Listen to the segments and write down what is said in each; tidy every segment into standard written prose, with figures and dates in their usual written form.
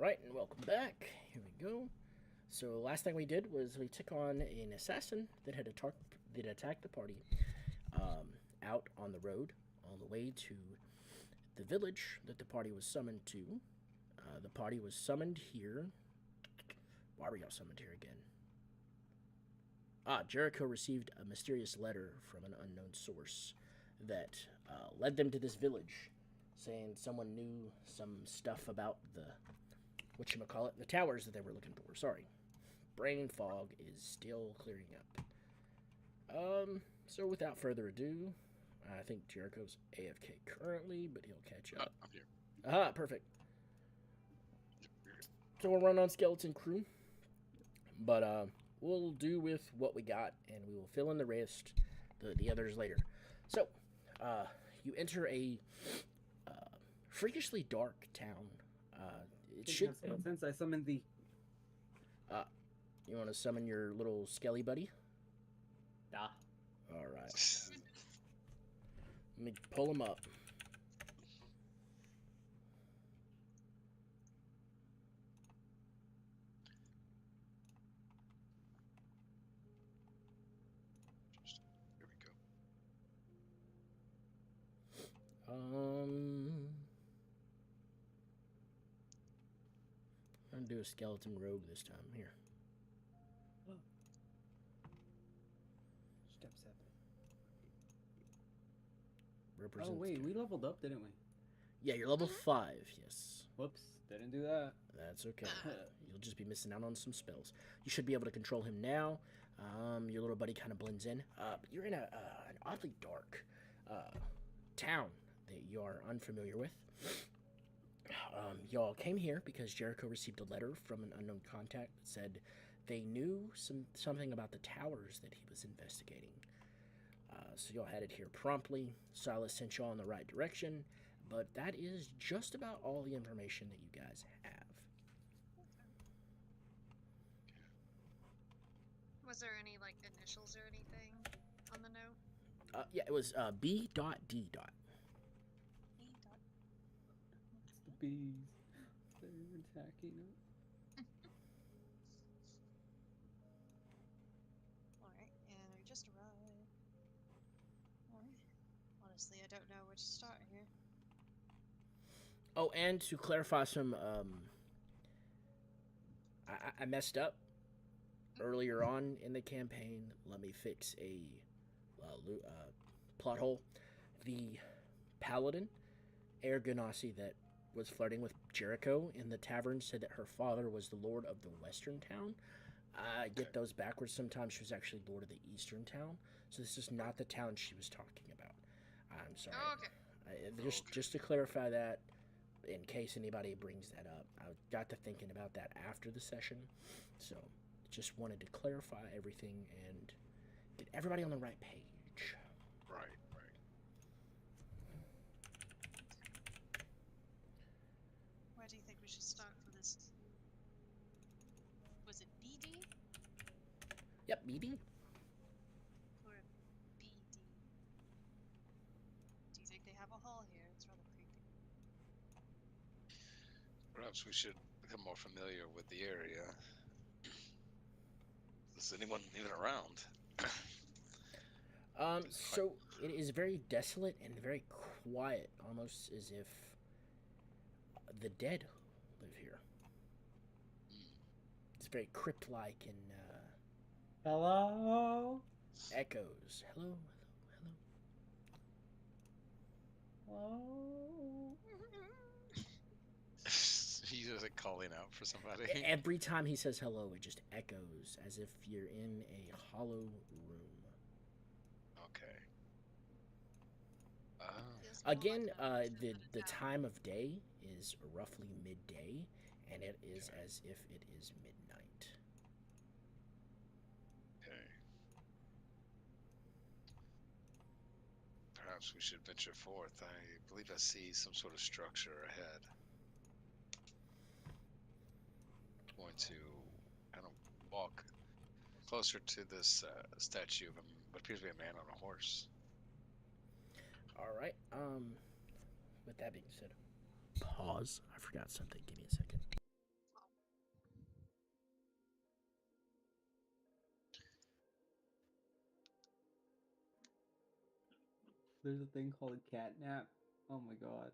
Right, and welcome back. Here we go. So last thing we did was we took on an assassin that had attacked the party out on the road on the way to the village that the party was summoned to. The party was summoned here. Why were y'all summoned here again? Jericho received a mysterious letter from an unknown source that led them to this village, saying someone knew some stuff about the towers that they were looking for. Sorry. Brain fog is still clearing up. So without further ado, I think Jericho's AFK currently, but he'll catch up. I'm here. Aha, perfect. So we'll run on Skeleton Crew, but we'll do with what we got, and we will fill in the rest, the others later. So, you enter a freakishly dark town. It should. Since I summoned the. You want to summon your little skelly buddy? Ah. All right. Let me pull him up. Here we go. I'm gonna do a skeleton rogue this time. Here. Step 7. Represent Oh wait, skeleton. we leveled up, didn't we? Yeah, you're level 5. Yes. Whoops, didn't do that. That's okay. You'll just be missing out on some spells. You should be able to control him now. Your little buddy kind of blends in. You're in an oddly dark town that you are unfamiliar with. Y'all came here because Jericho received a letter from an unknown contact that said they knew something about the towers that he was investigating. So y'all headed here promptly. Silas sent y'all in the right direction, but that is just about all the information that you guys have. Was there any, initials or anything on the note? Yeah, it was B.D. E dot. It's the bees. They're attacking us. Alright, and we just arrived. Alright. Honestly, I don't know where to start here. Oh, and to clarify some, I messed up earlier on in the campaign. Let me fix a plot hole. The paladin, Air Ganassi, that was flirting with Jericho in the tavern said that her father was the lord of the western town. I get those backwards sometimes. She was actually lord of the eastern town. So this is not the town she was talking about. I'm sorry. Oh, okay. Just to clarify that, in case anybody brings that up. I got to thinking about that after the session, so just wanted to clarify everything and get everybody on the right page. Right. Where do you think we should start for this? Was it BD Yep, BD. or BD? Do you think they have a hall here? It's rather creepy. Perhaps we should become more familiar with the area. Is anyone even around? So it is very desolate and very quiet, almost as if the dead live here. It's very crypt-like and Hello? echoes. Hello. Hello? He's just calling out for somebody. Every time he says hello, it just echoes as if you're in a hollow room. Okay. Feels more Again, like a the than a town. time of day is roughly midday, and it is as if it is midnight. Okay. Perhaps we should venture forth. I believe I see some sort of structure ahead. Going to kind of walk closer to this statue of what appears to be a man on a horse. All right. With that being said, pause. I forgot something. Give me a second. There's a thing called a catnap. Oh my god.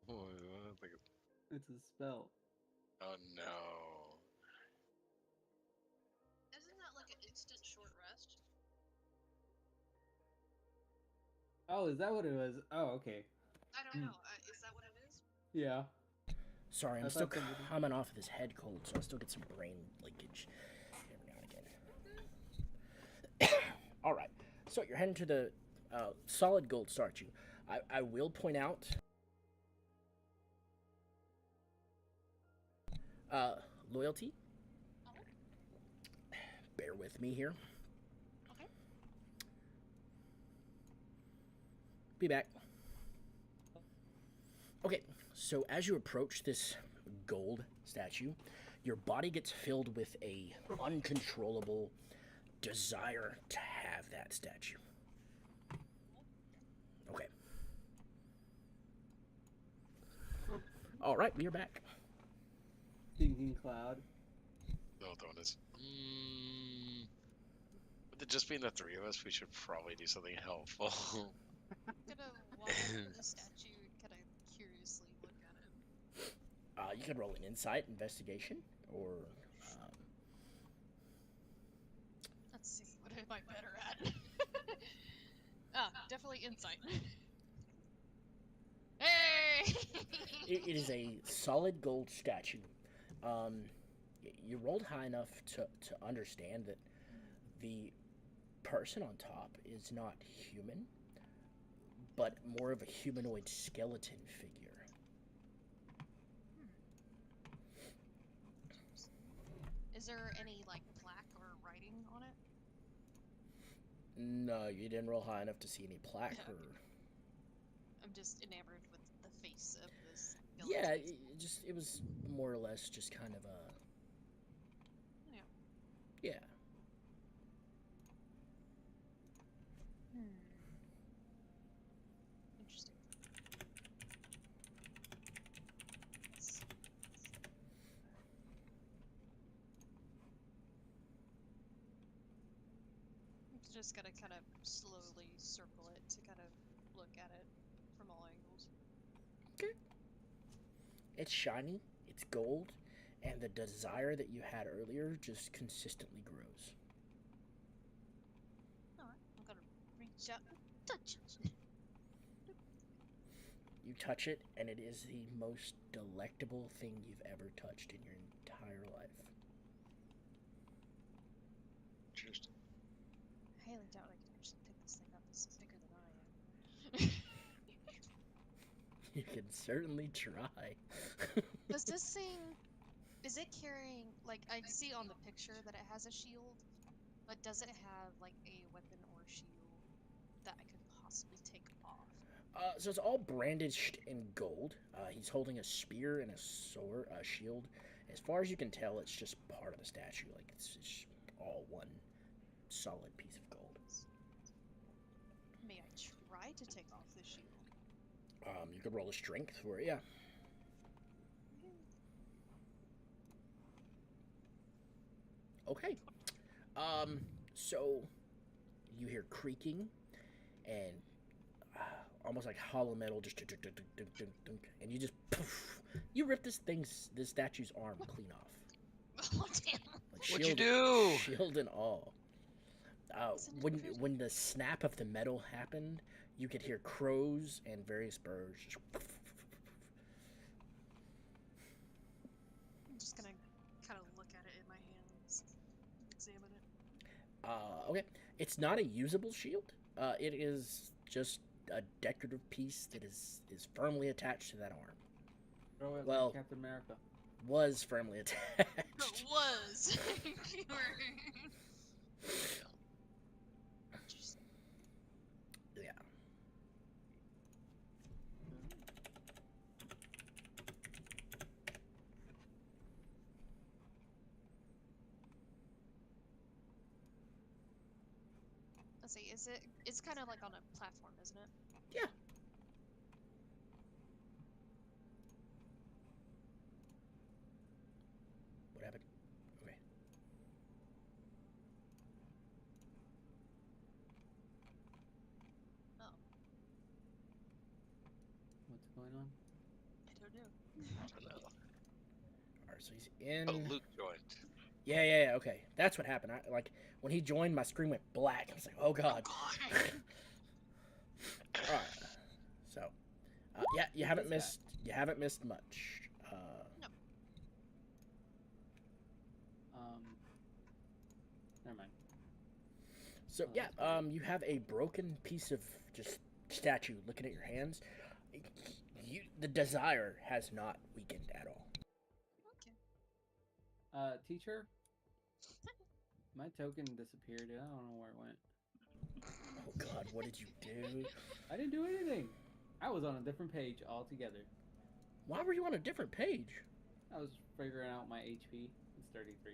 Oh, It's a spell. oh no. Isn't that like an instant short rest? Oh, is that what it was? Oh, okay. I don't know. Is that what it is? Yeah. Sorry, I'm I still thought somebody- coming off of this head cold, so I still get some brain leakage every now and again. All right, so you're heading to the solid gold statue. I will point out, loyalty. Bear with me here. Okay. Be back. Okay, so as you approach this gold statue, your body gets filled with a uncontrollable desire to have that statue. Okay. All right, we are back. Thinking cloud. Both on us. With it just being the three of us, we should probably do something helpful. I'm gonna walk up to the statue and kind of curiously look at it. You can roll an insight investigation, or Let's see. What am I better at? Definitely insight. Hey! it is a solid gold statue. You rolled high enough to understand that the person on top is not human, but more of a humanoid skeleton figure. Is there any like plaque or writing on it? No, you didn't roll high enough to see any plaque Yeah, or. I'm just enamored with the face of this. Yeah, skeleton. it was more or less just kind of a. Yeah. Yeah. Interesting. I'm just gonna kind of slowly circle it to kind of look at it from all angles. It's shiny, it's gold, and the desire that you had earlier just consistently grows. Alright, I'm gonna reach out and touch it. You touch it, and it is the most delectable thing you've ever touched in your entire life. Interesting. I highly doubt I can actually pick this thing up. It's bigger than I am. You can certainly try. Does this thing... Is it carrying... Like, I see on the picture that it has a shield, but does it have, like, a weapon or shield that I could possibly take off? So it's all brandished in gold. He's holding a spear and a sword, a shield. As far as you can tell, it's just part of the statue. Like, it's all one solid piece of gold. May I try to take off the shield? You could roll a strength for it, yeah. Okay. So you hear creaking and almost like hollow metal, just dunk, dunk, dunk, dunk, dunk, dunk, and you just poof, you rip this statue's arm clean off. Oh, damn. Like What'd you do? Shield and all. When the snap of the metal happened, you could hear crows and various birds just. I'm just gonna kind of look at it in my hands, examine it. Okay, it's not a usable shield. It is just a decorative piece that is firmly attached to that arm. Throw it Well- like Captain America. Was firmly attached. It was. Yeah. Let's see. Is it? It's kind of like on a platform, isn't it? Yeah. What happened? Okay. on? I don't know. I don't know. Alright, so he's in. Oh, Luke joined. Yeah. Okay, that's what happened. Like when he joined, my screen went black. I was like, oh god. Alright. So, yeah, you Who haven't is that? missed. You haven't missed much. No. Never mind. So Oh, yeah, that's pretty good. you have a broken piece of just statue looking at your hands. The desire has not weakened at all. Okay. Teacher, my token disappeared. I don't know where it went. Oh god, what did you do? I didn't do anything. I was on a different page altogether. Why were you on a different page? I was figuring out my HP. It's 33.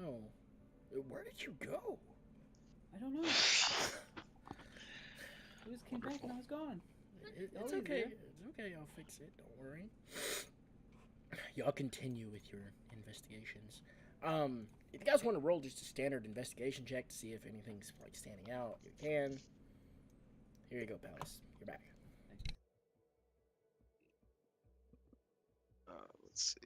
Oh, where did you go? I don't know. I just came back and I was gone. It's Oh, he's okay. there. It's okay. I'll fix it. Don't worry. Y'all continue with your investigations. If you guys want to roll just a standard investigation check to see if anything's like standing out, you can. Here you go, Palace. You're back. Thanks. Let's see.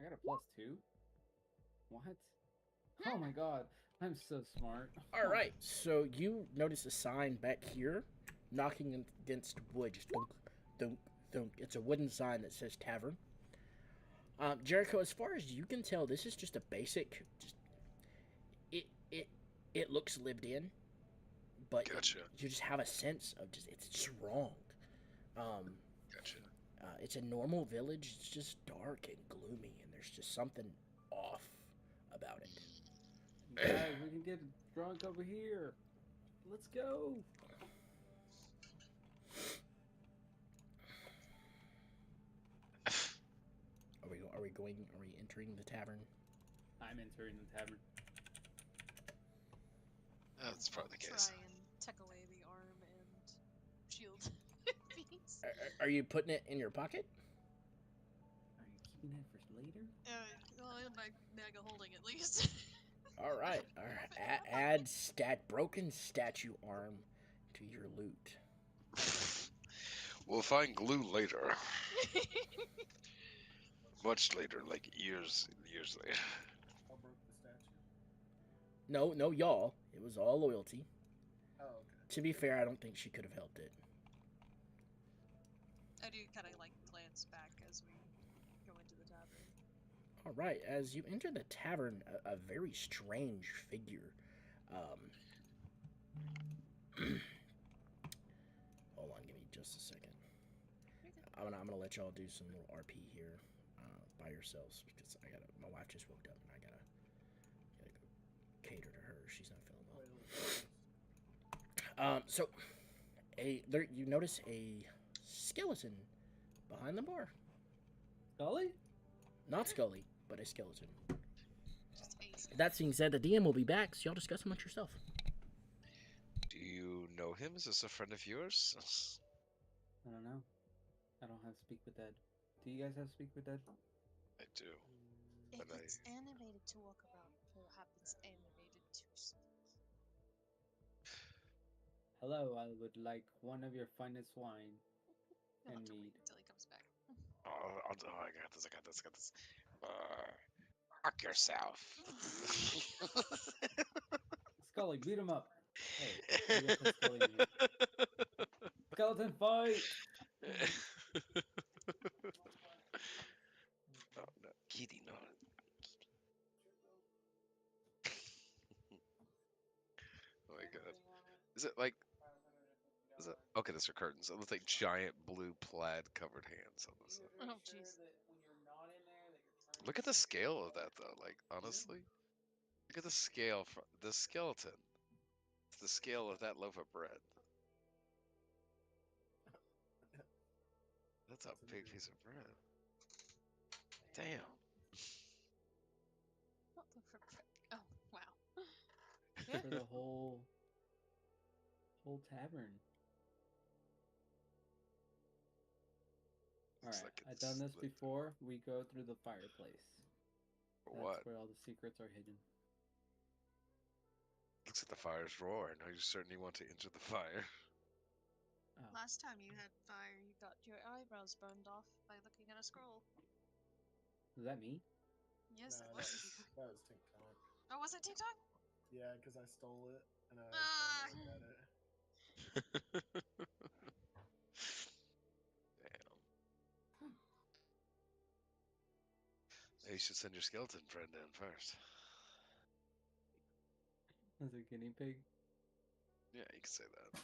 I got a +2. What? Oh my god. I'm so smart. All right. So you notice a sign back here, knocking against wood. Just thunk, thunk, thunk. It's a wooden sign that says tavern. Jericho, as far as you can tell, this is just a basic. Just it looks lived in, but Gotcha. you just have a sense of it's just wrong. Gotcha. It's a normal village. It's just dark and gloomy, and there's just something off about it. Guys, we can get drunk over here. Let's go. Are we entering the tavern? I'm entering the tavern. That's probably the Try case. and tuck away the arm and shield piece. Are you putting it in your pocket? Are you keeping that for later? Well, in my bag of holding at least. All right. Add broken statue arm to your loot. We'll find glue later. Much later, like years later. I broke the statue. No, y'all. It was all loyalty. Oh, okay. To be fair, I don't think she could have helped it. I do kind of like glance back as we go into the tavern. All right. As you enter the tavern, a very strange figure. Hold on, give me just a second. I'm gonna let y'all do some little RP here by yourselves because my wife just woke up and I gotta go cater to her. She's not feeling well. So you notice a skeleton behind the bar. Scully? Not Scully, but a skeleton. Just ace. That being said, the DM will be back, so y'all discuss amongst yourself. Do you know him? Is this a friend of yours? I don't know. I don't have Speak with Dead. Do you guys have Speak with Dead? I do. If But it's animated to walk around, perhaps it's animated to speak. Hello, I would like one of your finest wine. You'll have And to wait mead. until he comes back. I got this. Fuck yourself. Scully, beat him up. Hey, we gotta put Scully in here. Skeleton fight! No, Kitty, no. Oh my god. Is it like... Okay, those are curtains. It looks like giant blue plaid covered hands on this. Oh, jeez. Look at the scale of that, though. Like, honestly, look at the scale for the skeleton. It's the scale of that loaf of bread. That's a big piece of bread. Damn. Not the oh, wow. For the whole tavern. Looks Alright, like I've it's done this lit. before. We go through the fireplace. For That's what? where all the secrets are hidden. Looks at the fire's roar. Are you certain you want to enter the fire? Oh, Last time you had fire, you got your eyebrows burned off by looking at a scroll. was that me? Yes, No, it that was was, you. that was Tink Tonk. Oh, was it TikTok? Yeah, because I stole it and I was Ah. going to look at it. Damn. You should send your skeleton friend in first. Was it guinea pig? Yeah, you can say that.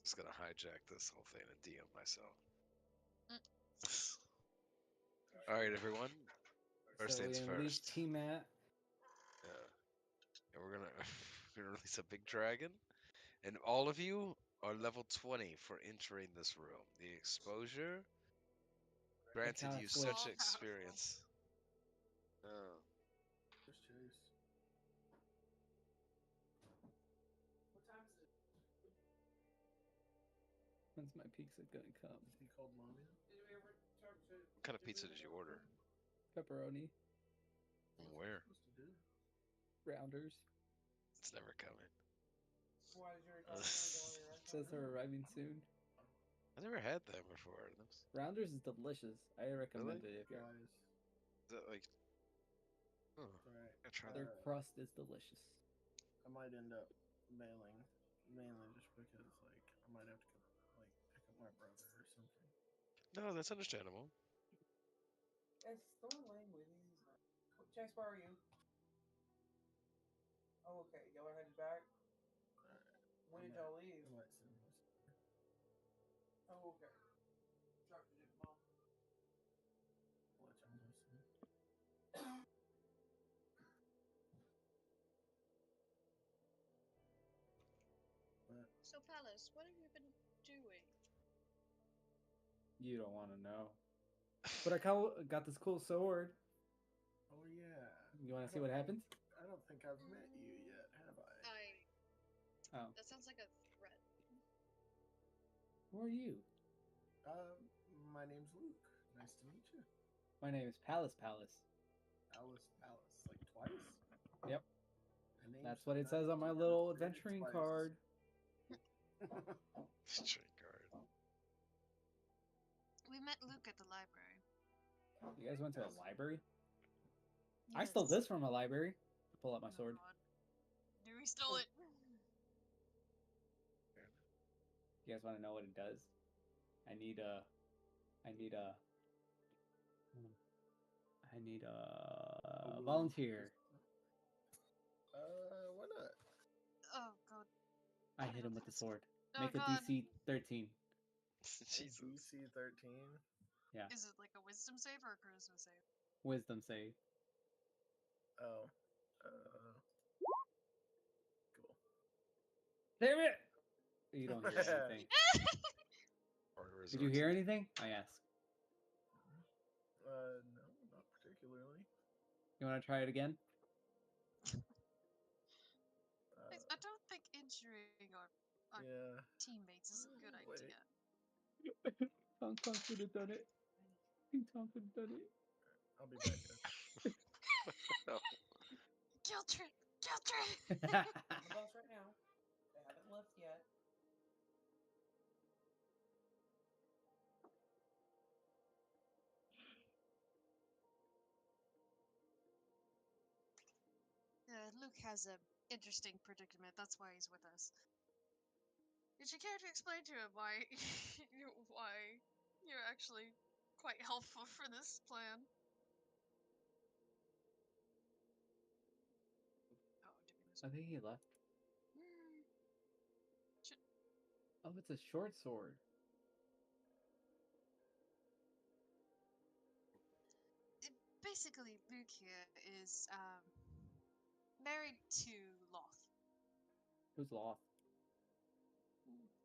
Just gonna hijack this whole thing and DM myself. All right, everyone. First So we things unleash first. T-Mat. Yeah. And we're gonna release a big dragon, and all of you are level 20 for entering this room. The exposure granted how you it such works. All experience. Oh. Just chase. When's my pizza gonna come? He called mommy. What kind of pizza did you order? Pepperoni. And where? Supposed to do? Rounders. It's never coming. Says they're arriving soon. I never had them before. Rounders is delicious. I recommend Really? it if you're. Guys, Is that like? Oh, it's alright. I try Their that. crust is delicious. I might end up bailing, mainly just because, like, I might have to go, like, pick up my brother or something. No, that's understandable. Chase, where are you? Oh, okay. Y'all are headed back? When did y'all leave? I might send this. Oh, okay. Dr. Duke, Mom. Let y'all listen. But So, Palace, what have you been doing? You don't want to know. But I got this cool sword. oh yeah. You want I to see what don't happens? think- I don't think I've met you yet, have I? Oh, That sounds like a threat. who are you? My name's Luke. Nice to meet you. My name is Palace Palace. Alice, like twice. Yep. My name's That's what it says on my not little recorded adventuring twice. card. String card. We met Luke at the library. You guys went to a Yes. library? I stole this from a library. Pull out my Oh, sword. God. Dude, we stole it. You guys want to know what it does? I need a volunteer. Why not? Oh, God. I hit him with the sword. Oh, Make a God. DC 13. Jesus. DC 13. Is it like a wisdom save or a charisma save? Wisdom save. Oh. Cool. Damn it! You don't hear anything. Did you hear anything? I asked. No, not particularly. You want to try it again? I don't think injuring our Yeah. teammates is a good Wait. idea. Tonk would have done it. Tonk would have done it. I'll be back, guys. Guilt trip! Guilt trip! On the bus right now. They haven't left yet. Luke has a interesting predicament. That's why he's with us. Did you care to explain to him why you're actually quite helpful for this plan? Oh, did we lose I think he left. him? Oh, it's a short sword. Basically, Luke here is married to Loth, Who's lost?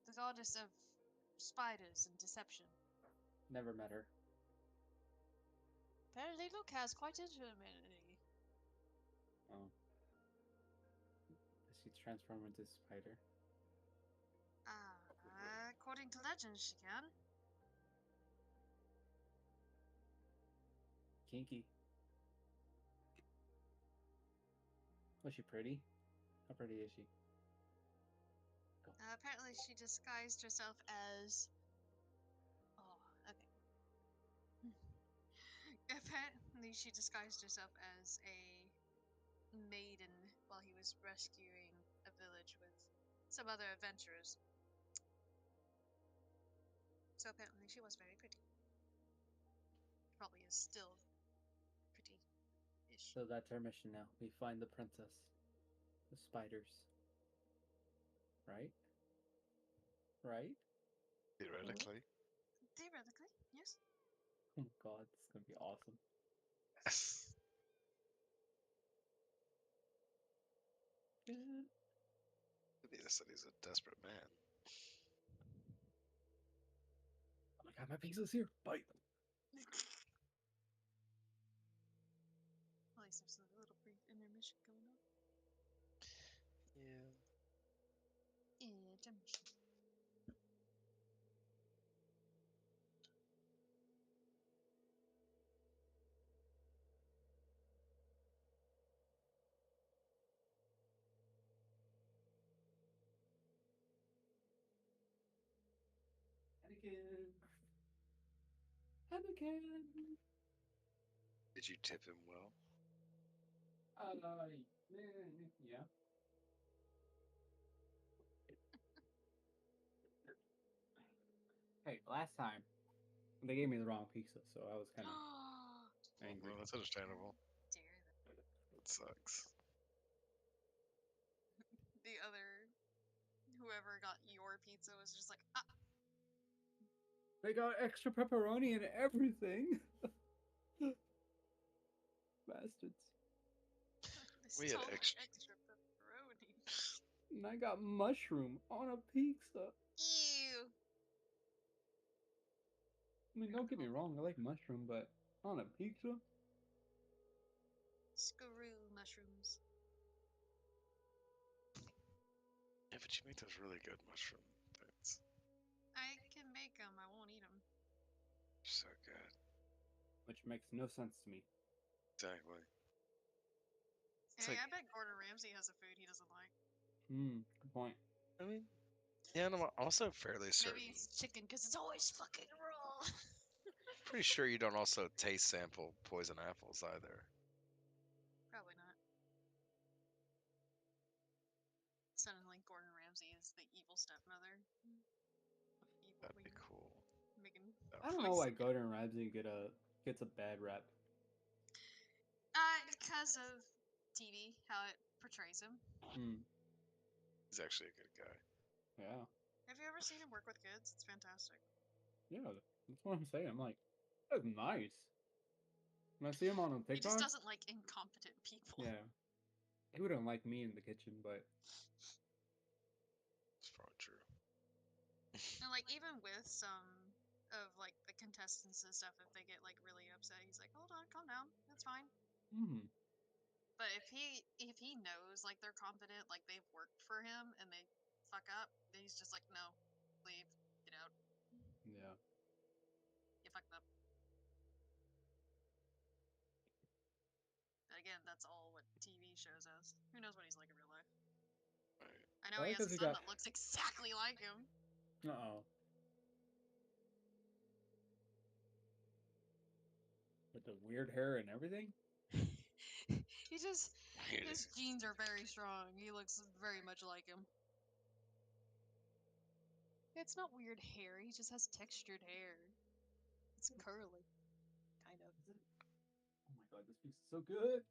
the goddess of spiders and deception. Never met her. Apparently, Luke has quite intimacy. Oh. Does she transform into a spider? According to legend, she can. Kinky. Was she pretty? How pretty is she? Apparently, she disguised herself as. Oh, okay. Apparently, she disguised herself as a maiden while he was rescuing a village with some other adventurers. So apparently, she was very pretty. Probably is still pretty-ish. So that's our mission now. We find the princess. The spiders. Right? Right? Theoretically. Theoretically, yes. Oh my god, this is gonna be awesome. Yes. Yeah. He said he's a desperate man. Oh my god, my pizza's here. Bite. At least there's a little brief intermission going on. Yeah. Intermission. Anakin. Anakin. Did you tip him well? Yeah. Hey, last time they gave me the wrong pizza, so I was kind of angry. Well, that's understandable. Dare them. That sucks. The other, whoever got your pizza was just like, ah, They got extra pepperoni and everything. Bastards. they We had stole my extra- extra pepperoni. And I got mushroom on a pizza. Ew. I mean, don't get me wrong, I like mushroom, but on a pizza? Screw mushrooms. Yeah, but you make those really good mushroom things. I can make them. I won't eat them. So good. Which makes no sense to me. Exactly. It's Hey, like, I bet Gordon Ramsay has a food he doesn't like. Good point. I mean, yeah, and I'm also fairly certain. Maybe it's chicken because it's always fucking raw. Pretty sure you don't also taste sample poison apples either. Probably not. Suddenly, Gordon Ramsay is the evil stepmother. Evil That'd be queen. cool. Making I don't know why Gordon Ramsay gets a bad rep. Because of TV, how it portrays him. He's actually a good guy. Yeah. Have you ever seen him work with kids? It's fantastic. Yeah, that's what I'm saying. I'm like, that's nice. When I see him on TikTok, He just doesn't like incompetent people. yeah, he wouldn't like me in the kitchen, but It's probably true. And like even with some of like the contestants and stuff, if they get like really upset, he's like, "Hold on, calm down, that's fine." But if he knows like they're competent, like they've worked for him, and they fuck up, then he's just like, "No, leave, get out, yeah. you fucked up." But again, that's all what TV shows us. Who knows what he's like in real life? Right. I know I he like has a that he son got- that looks exactly like him. Uh-oh. With the weird hair and everything? He just Weird. his genes are very strong. He looks very much like him. It's not weird hair. He just has textured hair. It's curly, kind of. Is it? Oh my god, this piece is so good.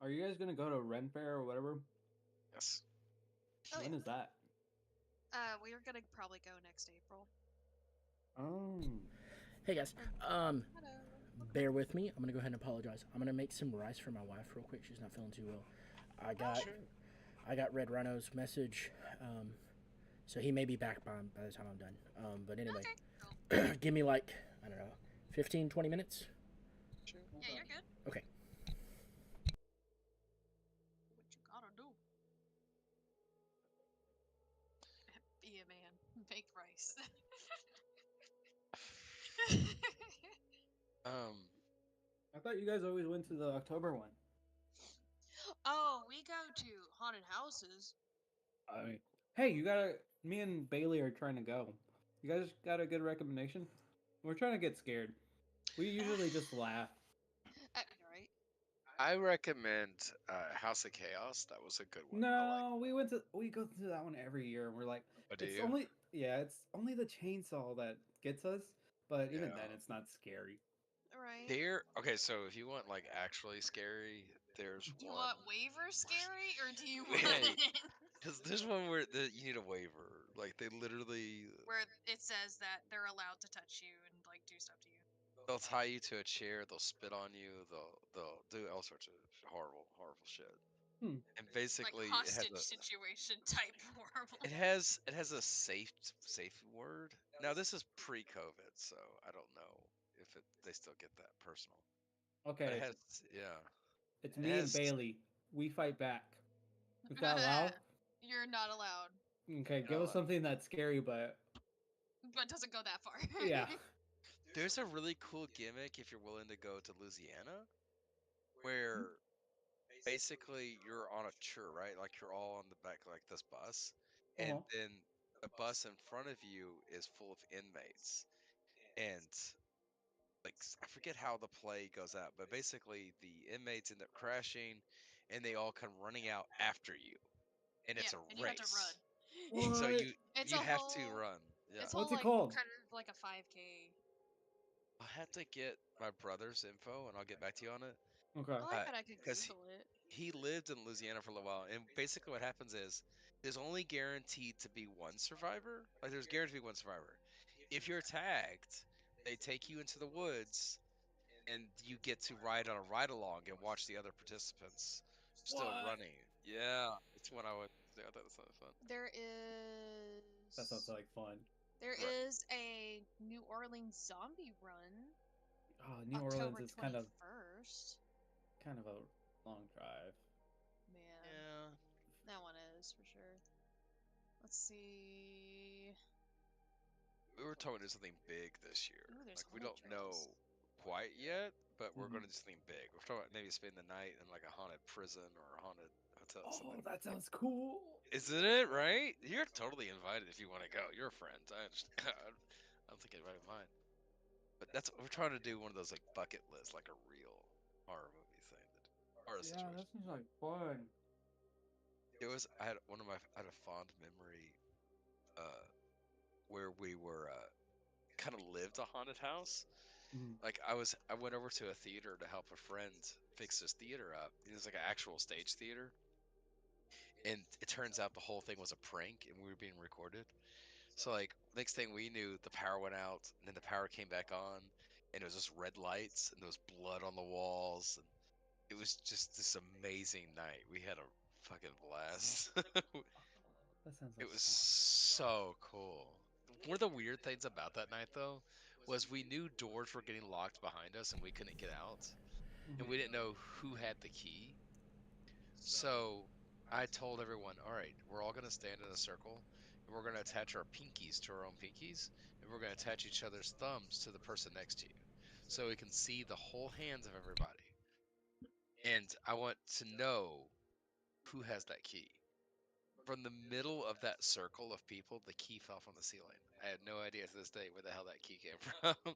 Are you guys gonna go to Ren Fair or whatever? Yes. Oh, When yeah. is that? We are gonna probably go next April. Oh. Hey guys, Hello. bear with me. I'm gonna go ahead and apologize. I'm gonna make some rice for my wife real quick. She's not feeling too well. I got Red Rhino's message, so he may be back by the time I'm done. But anyway, Okay. Cool. give me like, I don't know, 15, 20 minutes. Sure. Yeah, you're good. Okay. What you gotta do? Make rice. I thought you guys always went to the October one. Oh, we go to haunted houses. I mean, hey, you gotta. Me and Bailey are trying to go. You guys got a good recommendation? We're trying to get scared. We usually just laugh. You're right. I recommend House of Chaos. That was a good one. I like. No, we go to that one every year, and we're like, Oh, do it's you? only it's only the chainsaw that gets us. But even Yeah. then, it's not scary. Right. Okay, so if you want like actually scary, there's Do you one. want waiver scary or do you Hey, want because there's one where you need a waiver. Like they literally, where it says that they're allowed to touch you and like do stuff to you? they'll tie you to a chair, they'll spit on you, they'll do all sorts of horrible shit. Hmm. And Like basically, hostage situation type horrible. it has a safe word. Now this is pre-COVID, so I don't know if they still get that personal. But it Okay, has, yeah, it's it me and has. Bailey. We fight back. Is that allowed? You're not allowed, Okay, give us Uh, something that's scary, but but doesn't go that far. yeah. there's a really cool gimmick if you're willing to go to Louisiana, where basically you're on a tour, right? Like you're all on the back of like this bus, and Uh-huh. then the bus in front of you is full of inmates, and like I forget how the play goes out, but basically the inmates end up crashing, and they all come running out after you, and Yeah, it's a and you have to run. race. So What? It's you a have to whole. run. Yeah, It's whole What's it like called? kind of like a 5K. I'll have to get my brother's info, and I'll get back to you on it. Okay. Well, I bet I could Because Google it. he lived in Louisiana for a little while, and basically what happens is there's only guaranteed to be one survivor. Like there's guaranteed to be one survivor. If you're tagged, they take you into the woods, and you get to ride on a ride along and watch the other participants still What? running. Yeah, it's when I went. Yeah, I thought that sounded fun. There That sounds is like fun. there Right. is a New Orleans zombie run Oh, New Orleans October is 21st. kind of a long drive. Man, Yeah. that one is for sure. Let's see. We were talking to do something big this year. Ooh, there's Like we haunted don't trails. know quite yet, but we're Mhm. going to do something big. We're talking about maybe spending the night in like a haunted prison or a haunted hotel, something. Oh, that sounds cool. Isn't it right? You're totally invited if you want to go. You're a friend. I understand. I don't think anybody would mind. But that's we're trying to do one of those like bucket lists, like a real horror movie thing, horror Yeah, situation. that seems like fun. It was I had I had a fond memory, uh, where we were kind of lived a haunted house. Mhm. Like I went over to a theater to help a friend fix his theater up. It was like an actual stage theater, and it turns out the whole thing was a prank, and we were being recorded. So like next thing we knew, the power went out, and then the power came back on, and it was just red lights, and there was blood on the walls, and it was just this amazing night. We had a fucking blast. That sounds It like was fun. so cool. One of the weird things about that night, though, was we knew doors were getting locked behind us and we couldn't get out, and we didn't know who had the key. So I told everyone, all right, we're all going to stand in a circle, and we're going to attach our pinkies to our own pinkies, and we're going to attach each other's thumbs to the person next to you so we can see the whole hands of everybody. And I want to know who has that key. From the middle of that circle of people, the key fell from the ceiling. I had no idea to this day where the hell that key came from.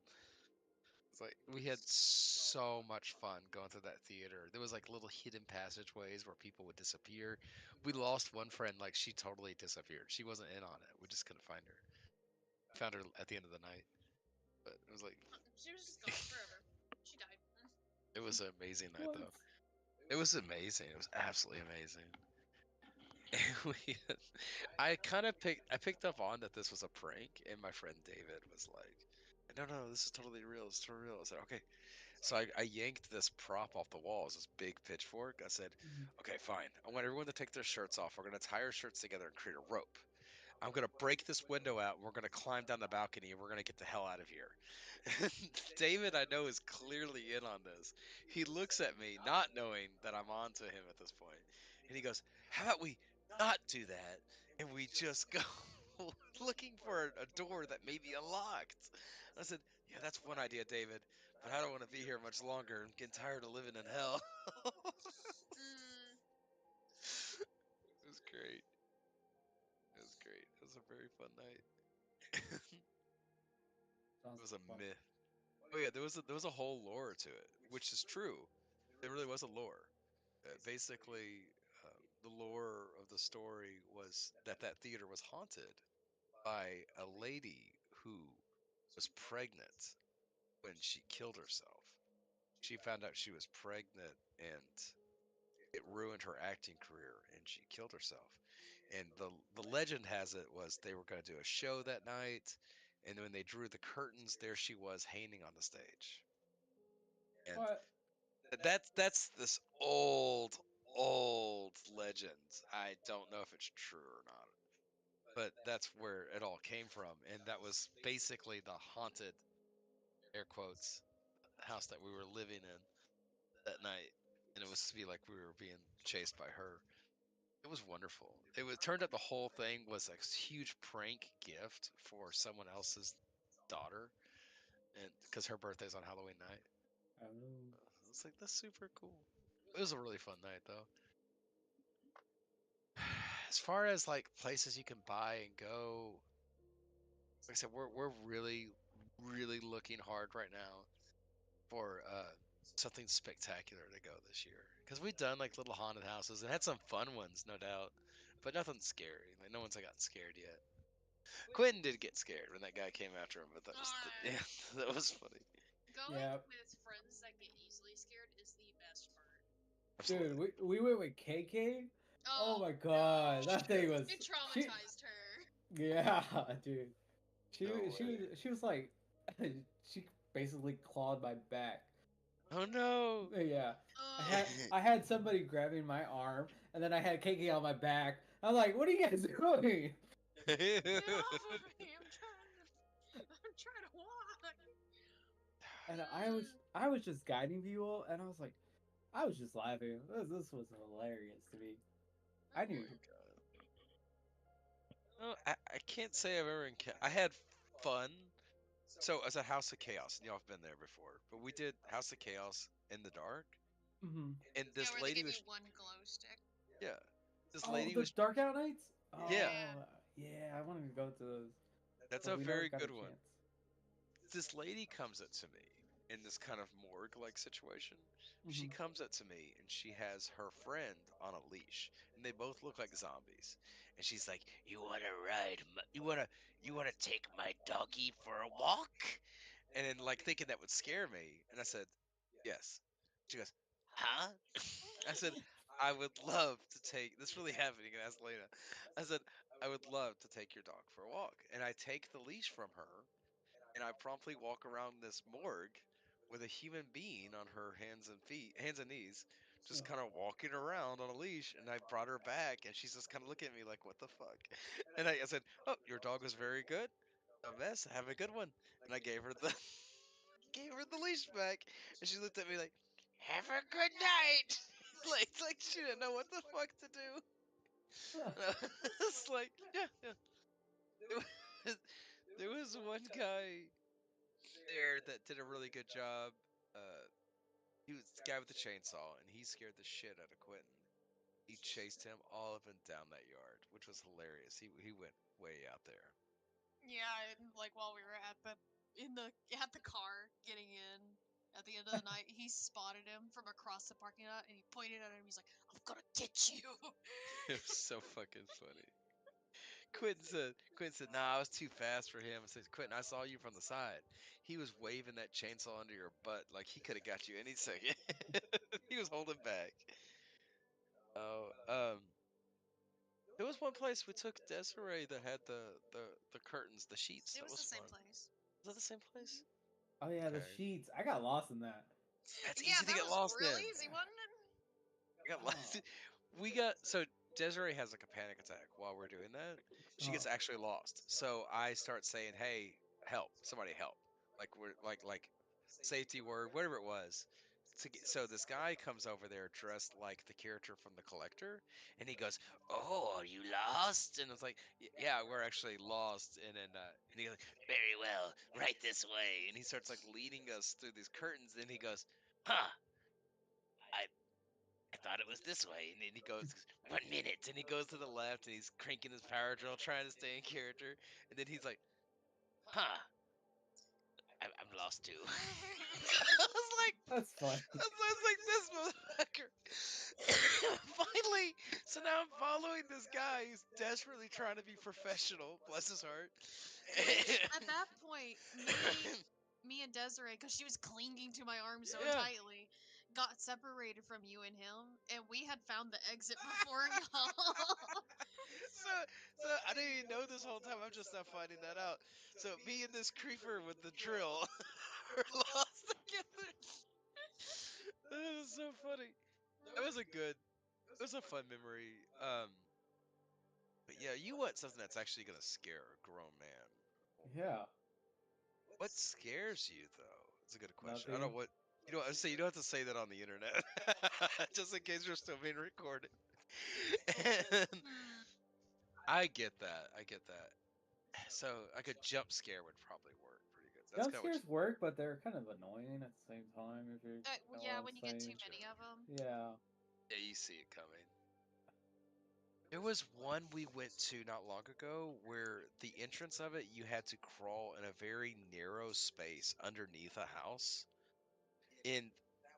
It's like we had so much fun going through that theater. There was like little hidden passageways where people would disappear. We lost one friend, like she totally disappeared. She wasn't in on it. We just couldn't find her. Found her at the end of the night. But it was like She was just gone forever. She died. it was an amazing night What? though. It was amazing. It was absolutely amazing. And I picked up on that this was a prank, and my friend David was like, "No, this is totally real. It's totally real." I said, "Okay." So I yanked this prop off the wall. It was this big pitchfork. I said, Mhm. "Okay, fine. I want everyone to take their shirts off. We're gonna tie our shirts together and create a rope. I'm gonna break this window out, and we're gonna climb down the balcony, and we're gonna get the hell out of here." David, I know, is clearly in on this. He looks at me, not knowing that I'm on to him at this point, and he goes, "How about we not do that, and we just go?" looking for a door that may be unlocked. I said, yeah, that's one idea, David, but I don't want to be here much longer. I'm getting tired of living in hell. Mm, It was great. It was great. It was a very fun night. It Sounds was a fun. myth. Oh yeah, there was a whole lore to it, which is true. There really was a lore. Basically, the lore of the story was that that theater was haunted by a lady who was pregnant when she killed herself. She found out she was pregnant and it ruined her acting career and she killed herself. And the legend has it was they were going to do a show that night, and when they drew the curtains, there she was hanging on the stage. And What? that's this old legend. I don't know if it's true or not, but that's where it all came from, and that was basically the haunted, air quotes, house that we were living in that night, and it was to be like we were being chased by her. It was wonderful. It turned out the whole thing was a huge prank gift for someone else's daughter, and because her birthday's on Halloween night. Oh. I was like, that's super cool. It was a really fun night though. As far as like places you can buy and go, like I said, we're really looking hard right now for something spectacular to go this year. Because we've done like little haunted houses and had some fun ones, no doubt, but nothing scary. Like no one's gotten scared yet. Quentin did get scared when that guy came after him, but that was yeah, that was funny. going Yeah. with friends that get easily scared is the best part. Dude, Absolutely. we went with KK. Oh my god, no. that thing Shit. was It she. traumatized her. Yeah, dude. No She way. was like she basically clawed my back. Oh no. Yeah. Oh. I had somebody grabbing my arm and then I had KK on my back. I'm like, what are you guys doing? Get off of me! I'm trying to walk. And Mm. I was just guiding people and I was like I was just laughing. This was hilarious to me. I Oh my knew. god. No, I can't say I've ever I had fun. So as a House of Chaos, and y'all have been there before, but we did House of Chaos in the dark, Hmm. and Yeah, this where they lady give you was one glow stick. yeah, this Oh, lady the was dark out nights? yeah, Yeah. Oh, yeah, I wanted to go to those, that's but a we never very got a good one. chance. This lady comes up to me in this kind of morgue like situation. She Hmm. comes up to me and she has her friend on a leash, and they both look like zombies. And she's like, "You want to ride? You want to take my doggy for a walk?" And then like thinking that would scare me, and I said, "Yes." She goes, "Huh?" I said, "I would love to take this really happened. You can ask Lena." I said, "I would love to take your dog for a walk," and I take the leash from her and I promptly walk around this morgue with a human being on her hands and knees, just Oh. kind of walking around on a leash. And I brought her back, and she's just kind of looking at me like, "What the fuck?" And I said, "Oh, your dog was very good. A mess. Have a good one." And I gave her the gave her the leash back, and she looked at me like, "Have a good night." like she didn't know what the fuck to do. And I was like, "Yeah, yeah." There was, there was one guy there that did a really good job. Uh, he was the guy with the chainsaw, and he scared the shit out of Quentin. He chased him all up and down that yard, which was hilarious. He went way out there. Yeah, and like while we were at the car getting in at the end of the night, he spotted him from across the parking lot and he pointed at him. He's like, "I'm gonna get you." It was so fucking funny. Quentin said, "Nah, I was too fast for him." I said, "Quentin, I saw you from the side. He was waving that chainsaw under your butt like he could have got you any second. He was holding back." Oh, there was one place we took Desiree that had the curtains, the sheets. It That was was the same fun. place. Was that the same Hmm place? Oh yeah, the Okay. sheets. I got lost in that. That's Yeah, easy to that get was lost real in. easy, wasn't it? I got lost. Oh. We got so Desiree has like a panic attack while we're doing that. She Oh. gets actually lost. So I start saying, "Hey, help! Somebody help!" Like we're like safety word, whatever it was. So this guy comes over there dressed like the character from The Collector, and he goes, "Oh, are you lost?" And it's like, Yeah, we're actually lost." And he goes, "Very well, right this way." And he starts like leading us through these curtains, and he goes, "Huh, I I thought it was this way." And then he goes, "1 minute," and he goes to the left, and he's cranking his power drill, trying to stay in character, and then he's like, "Huh, I'm lost too." I was like, That's fun. I was like, this motherfucker. Finally, so now I'm following this guy who's desperately trying to be professional. Bless his heart. Which at that point, me and Desiree, because she was clinging to my arm so Yeah. tightly, got separated from you and him, and we had found the exit before y'all. so, so I didn't even know this whole time. I'm just now finding that out. So me and this creeper with the drill are lost together. That is so funny. That was it was a fun memory. But yeah, you want something that's actually gonna scare a grown man. Yeah. What scares you though? It's a good question. I don't Nothing. know what you know. I say you don't have to say that on the internet, just in case you're still being recorded. And Hmm. I get that. I get that. So like a jump scare would probably work pretty good. That's Jump kind of what scares work, but they're kind of annoying at the same time. If you Well, know what yeah, I'm when you get too saying. many of them. Yeah. yeah, you see it coming. There was one we went to not long ago where the entrance of it you had to crawl in a very narrow space underneath a house. And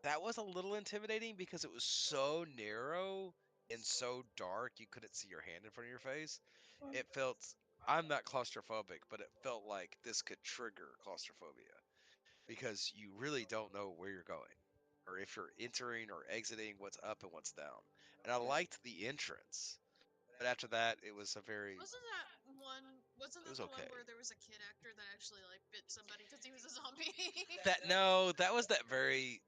that was a little intimidating because it was so narrow and so dark you couldn't see your hand in front of your face. It felt I'm not claustrophobic, but it felt like this could trigger claustrophobia because you really don't know where you're going or if you're entering or exiting, what's up and what's down. And I liked the entrance, but after that it was a very Wasn't that one? Wasn't it that was the one okay. where there was a kid actor that actually like bit somebody because he was a zombie? That no, that was that very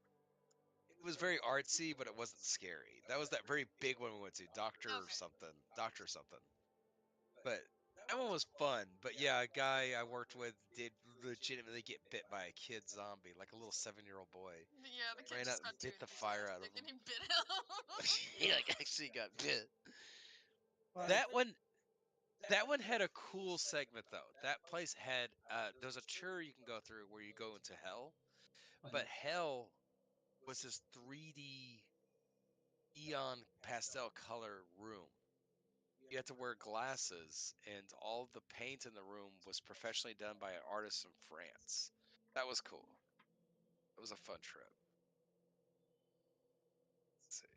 it was very artsy, but it wasn't scary. That was that very big one we went to, Okay. Doctor something. But that one was fun. But yeah, a guy I worked with did legitimately get bit by a kid zombie, like a little 7-year-old boy. Yeah, the kid Ran out just and got too bit the fire out of enthusiastic him. and he bit him. He like actually got bit. Well, That one that one had a cool segment though. That place had there's a tour you can go through where you go into hell, but hell was this 3D neon pastel color room. You had to wear glasses, and all the paint in the room was professionally done by an artist from France. That was cool. It was a fun trip. Let's see.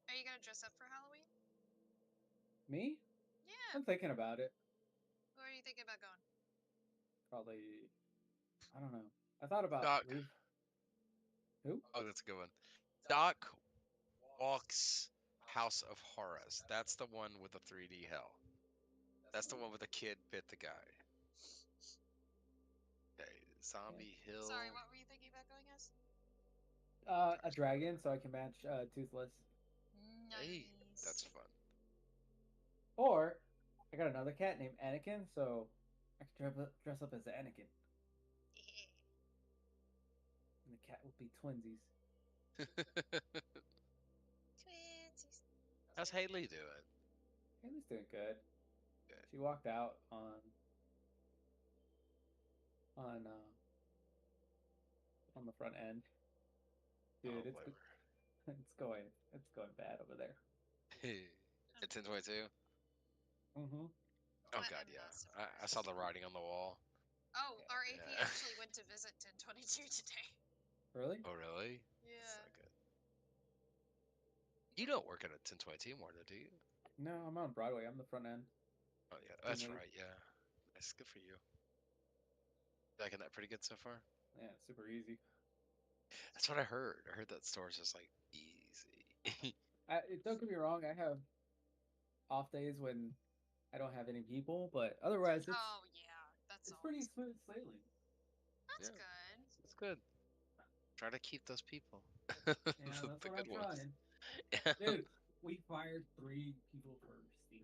Are you gonna dress up for Halloween? me? Yeah. I'm thinking about it. Where are you thinking about going? Probably. I don't know. I thought about Doc. Who? Oh, that's a good one. Doc Walks House of Horrors. That's the one with the 3D hell. That's the one with the kid bit the guy. Okay, Zombie Hill. Sorry, what were you thinking about going as? A dragon, so I can match Toothless. Nice. Hey, that's fun. Or I got another cat named Anakin, so I can dress up as Anakin, and the cat would be twinsies. Twinsies. How's Haley doing? Haley's doing good. Good. She walked out on on the front end. Dude, Oh, it's whatever. it's going bad over there. At 1022? Mm-hmm. Oh I god, am yeah. not surprised. I saw the writing on the wall. Oh, our AP Yeah. actually went to visit 1022 today. Really? Oh really? Yeah. That's not good. You don't work at a 1022 more though, do you? No, I'm on Broadway. I'm the front end. Oh yeah, that's lead. right, yeah. That's good for you. Liking that pretty good so far? Yeah, it's super easy. That's what I heard. I heard that store's just like easy. Don't get me wrong. I have off days when I don't have any people, but otherwise Oh yeah, that's it's pretty always smooth sailing. That's Yeah. good. It's good. Try to keep those people. Yeah, the that's the what I'm good ones. trying. Yeah. Dude, we fired 3 people for stealing.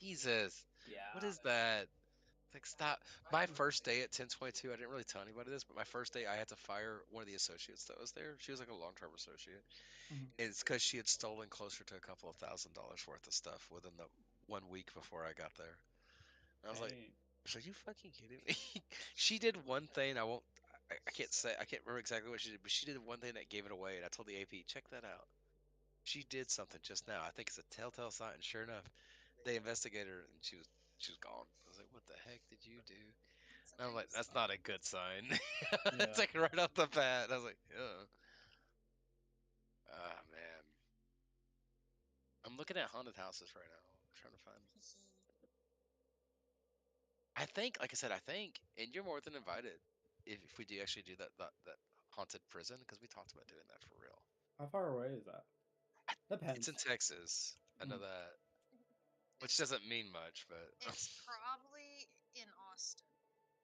Jesus. Yeah. What is that? Like, stop. My first day at 1022, I didn't really tell anybody this, but my first day I had to fire one of the associates that was there. She was like a long-term associate. Mhm. And it's because she had stolen closer to a couple of $1,000s worth of stuff within the 1 week before I got there. And I was like, Dang. are you fucking kidding me? She did one thing. I can't say, I can't remember exactly what she did, but she did one thing that gave it away. And I told the AP, check that out. She did something just now. I think it's a telltale sign. And sure enough, they investigated her and she was gone. I was like, what the heck did you do? And I'm like, that's not a good sign. Yeah. It's like right off the bat. I was like, oh. Ah, man. I'm looking at haunted houses right now. I'm trying to find. I think, like I said, and you're more than invited if we do actually do that haunted prison because we talked about doing that for real. How far away is that? Depends. It's in Texas. I know that, which doesn't mean much, but It's probably in Austin.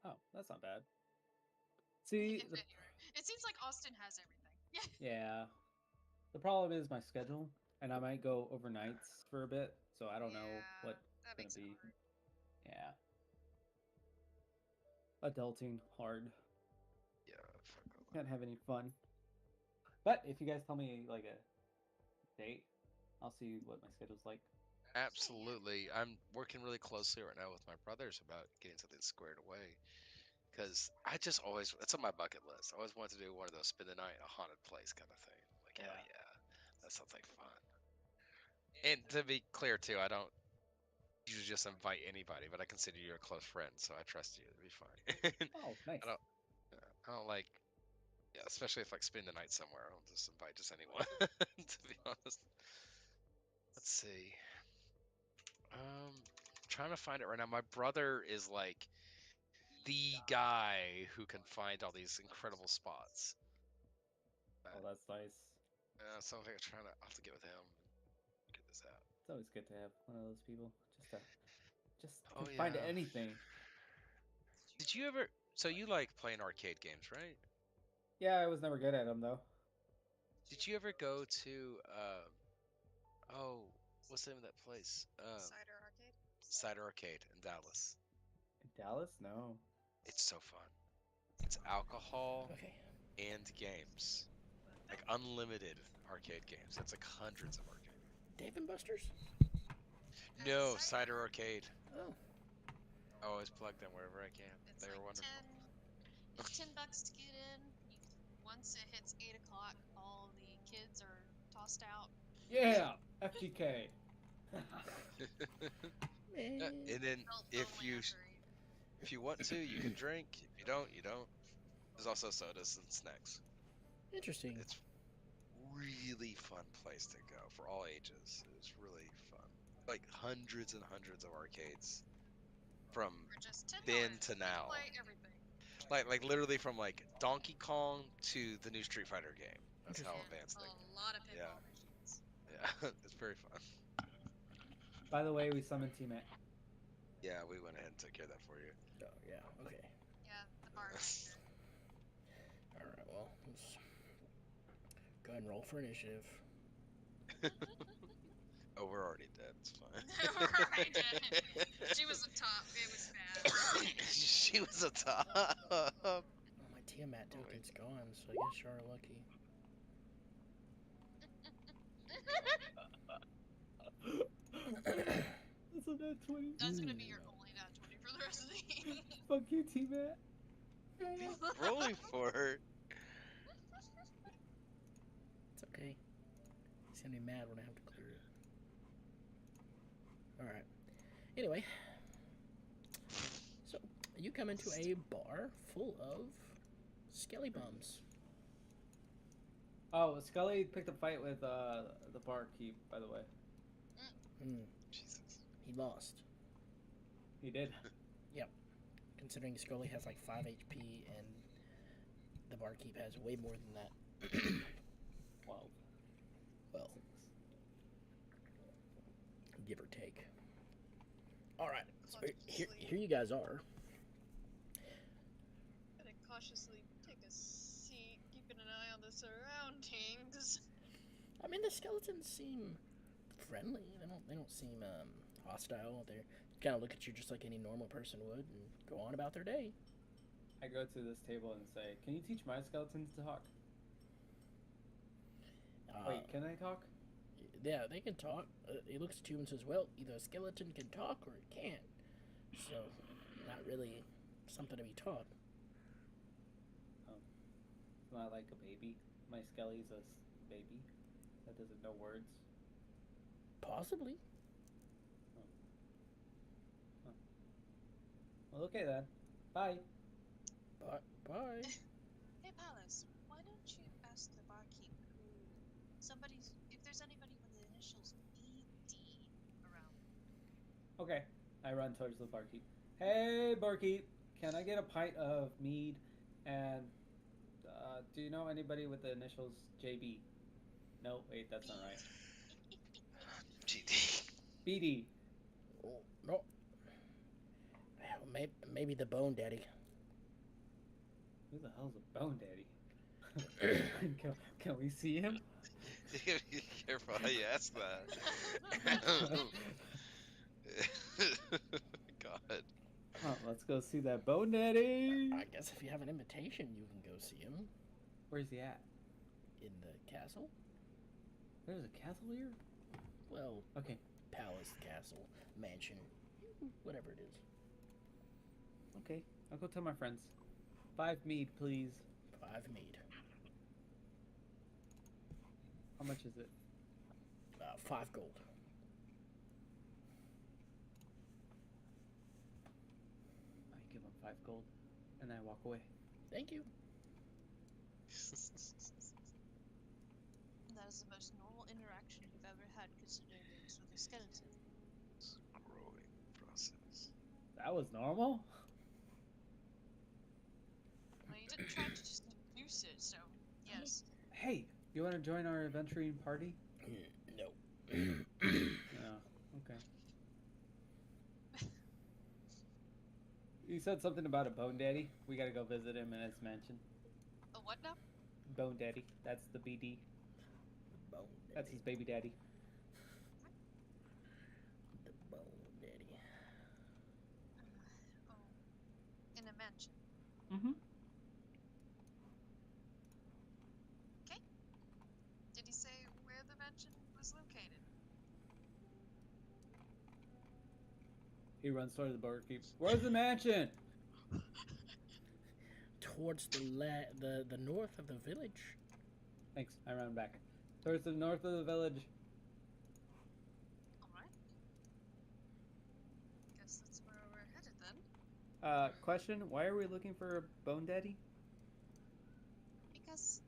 Oh, that's not bad. See, If it seems like Austin has everything. yeah. The problem is my schedule, and I might go overnights for a bit, so I don't know what that it's makes gonna it be. hard. Yeah. Adulting hard. yeah, fuck all that. Can't have any fun. But if you guys tell me like a date, I'll see what my schedule's like. Absolutely. I'm working really closely right now with my brothers about getting something squared away. Because I just always, it's on my bucket list. I always wanted to do one of those spend the night in a haunted place kind of thing. Like, hell Yeah. yeah. That sounds like fun. And to be clear, too, I don't usually just invite anybody, but I consider you a close friend, so I trust you. It'll be fine. Oh, nice. I don't like, yeah, especially if like spend the night somewhere. I don't just invite just anyone, to be honest. Let's see. Trying to find it right now. My brother is like the guy who can find all these incredible spots. Oh, that's nice. So I'm trying to, I'll have to get with him and get this out. It's always good to have one of those people. Just Oh, can find yeah. anything. Did you ever? So you like playing arcade games, right? Yeah, I was never good at them though. Did you ever go to? Oh, what's the name of that place? Cider Arcade. Cider Arcade in Dallas. In Dallas? No. It's so fun. It's alcohol Okay. and games, like unlimited arcade games. It's like hundreds of arcade. Dave and Buster's? No, Cider Arcade. Oh. I always plug them wherever I can. It's They're like wonderful. It's $10 to get in. Once it hits 8 o'clock, all the kids are tossed out. Yeah, FTK. And then if you want to, you can drink. If you don't, you don't. There's also sodas and snacks. Interesting. It's really fun place to go for all ages. It's really fun. Like hundreds and hundreds of arcades from For just $10, then to you can now. play everything. Like literally from like Donkey Kong to the new Street Fighter game. That's how And advanced they. a lot of pinball Yeah. machines. Yeah, it's very fun. By the way, we summoned T-Mac. Yeah, we went ahead and took care of that for you. Oh, yeah. Okay. Yeah, the bar manager. All right. Well, let's go ahead and roll for initiative. Oh, we're already dead. It's fine. We're already dead. She was a top. It was bad. She was a top. Oh, my Tiamat token's gone, so I guess you're lucky. That's a nat 20. That's gonna be your only nat 20 for the rest of the game. Fuck you, T-Mac. Rolling for her. It's okay. He's gonna be mad when I have to clear it. Alright. Anyway. So, you come into a bar full of skelly bums. Oh, Scully picked a fight with the barkeep, by the way. Jesus. He lost. He did. Considering Scully has like 5 HP and the barkeep has way more than that. 12. Well, give or take. Alright, so here you guys are. Gotta cautiously take a seat, keeping an eye on the surroundings. I mean, the skeletons seem friendly. They don't seem hostile. They kind of look at you just like any normal person would and go on about their day. I go to this table and say, "Can you teach my skeletons to talk?" Wait, can I talk? Yeah, they can talk. He looks at you and says, "Well, either a skeleton can talk or it can't. So, not really something to be taught." It's not like a baby. My skelly's a baby that doesn't know words. Possibly. Well, okay then. Bye. Bye. Hey, Palace, why don't you ask the barkeep if there's anybody with the initials BD around? Okay. I run towards the barkeep. Hey, barkeep. Can I get a pint of mead? And do you know anybody with the initials JB? No, wait, that's not right. GD. BD. Oh, no. Well, maybe the Bone Daddy. Who the hell's a bone daddy? can we see him? Be careful how you ask that. God. Oh, let's go see that bone daddy. I guess if you have an invitation, you can go see him Where's he at? in the castle. There's a castle here? Well, Okay. palace, castle, mansion, whatever it is. Okay. I'll go tell my friends. 5 mead, please. 5 mead. How much is it? 5 gold. I give him 5 gold, and I walk away. Thank you. That is the most normal interaction you've ever had, considering it was with a skeleton. Growing process. That was normal? Well, you didn't try to just induce it, so yes. Hey, you want to join our adventuring party? No. No. Okay. You said something about a bone daddy. We gotta go visit him in his mansion. A what now? Bone daddy. That's the BD. Bone That's his baby daddy. The Bone Daddy. Oh, in a mansion. Mm-hmm. Okay. Did he say where the mansion was located? He runs towards the barkeep. Where's the mansion? Towards the north of the village. Thanks. I run back. Towards the north of the village. Alright. Guess that's where we're headed then. Question. Why are we looking for a bone daddy? Because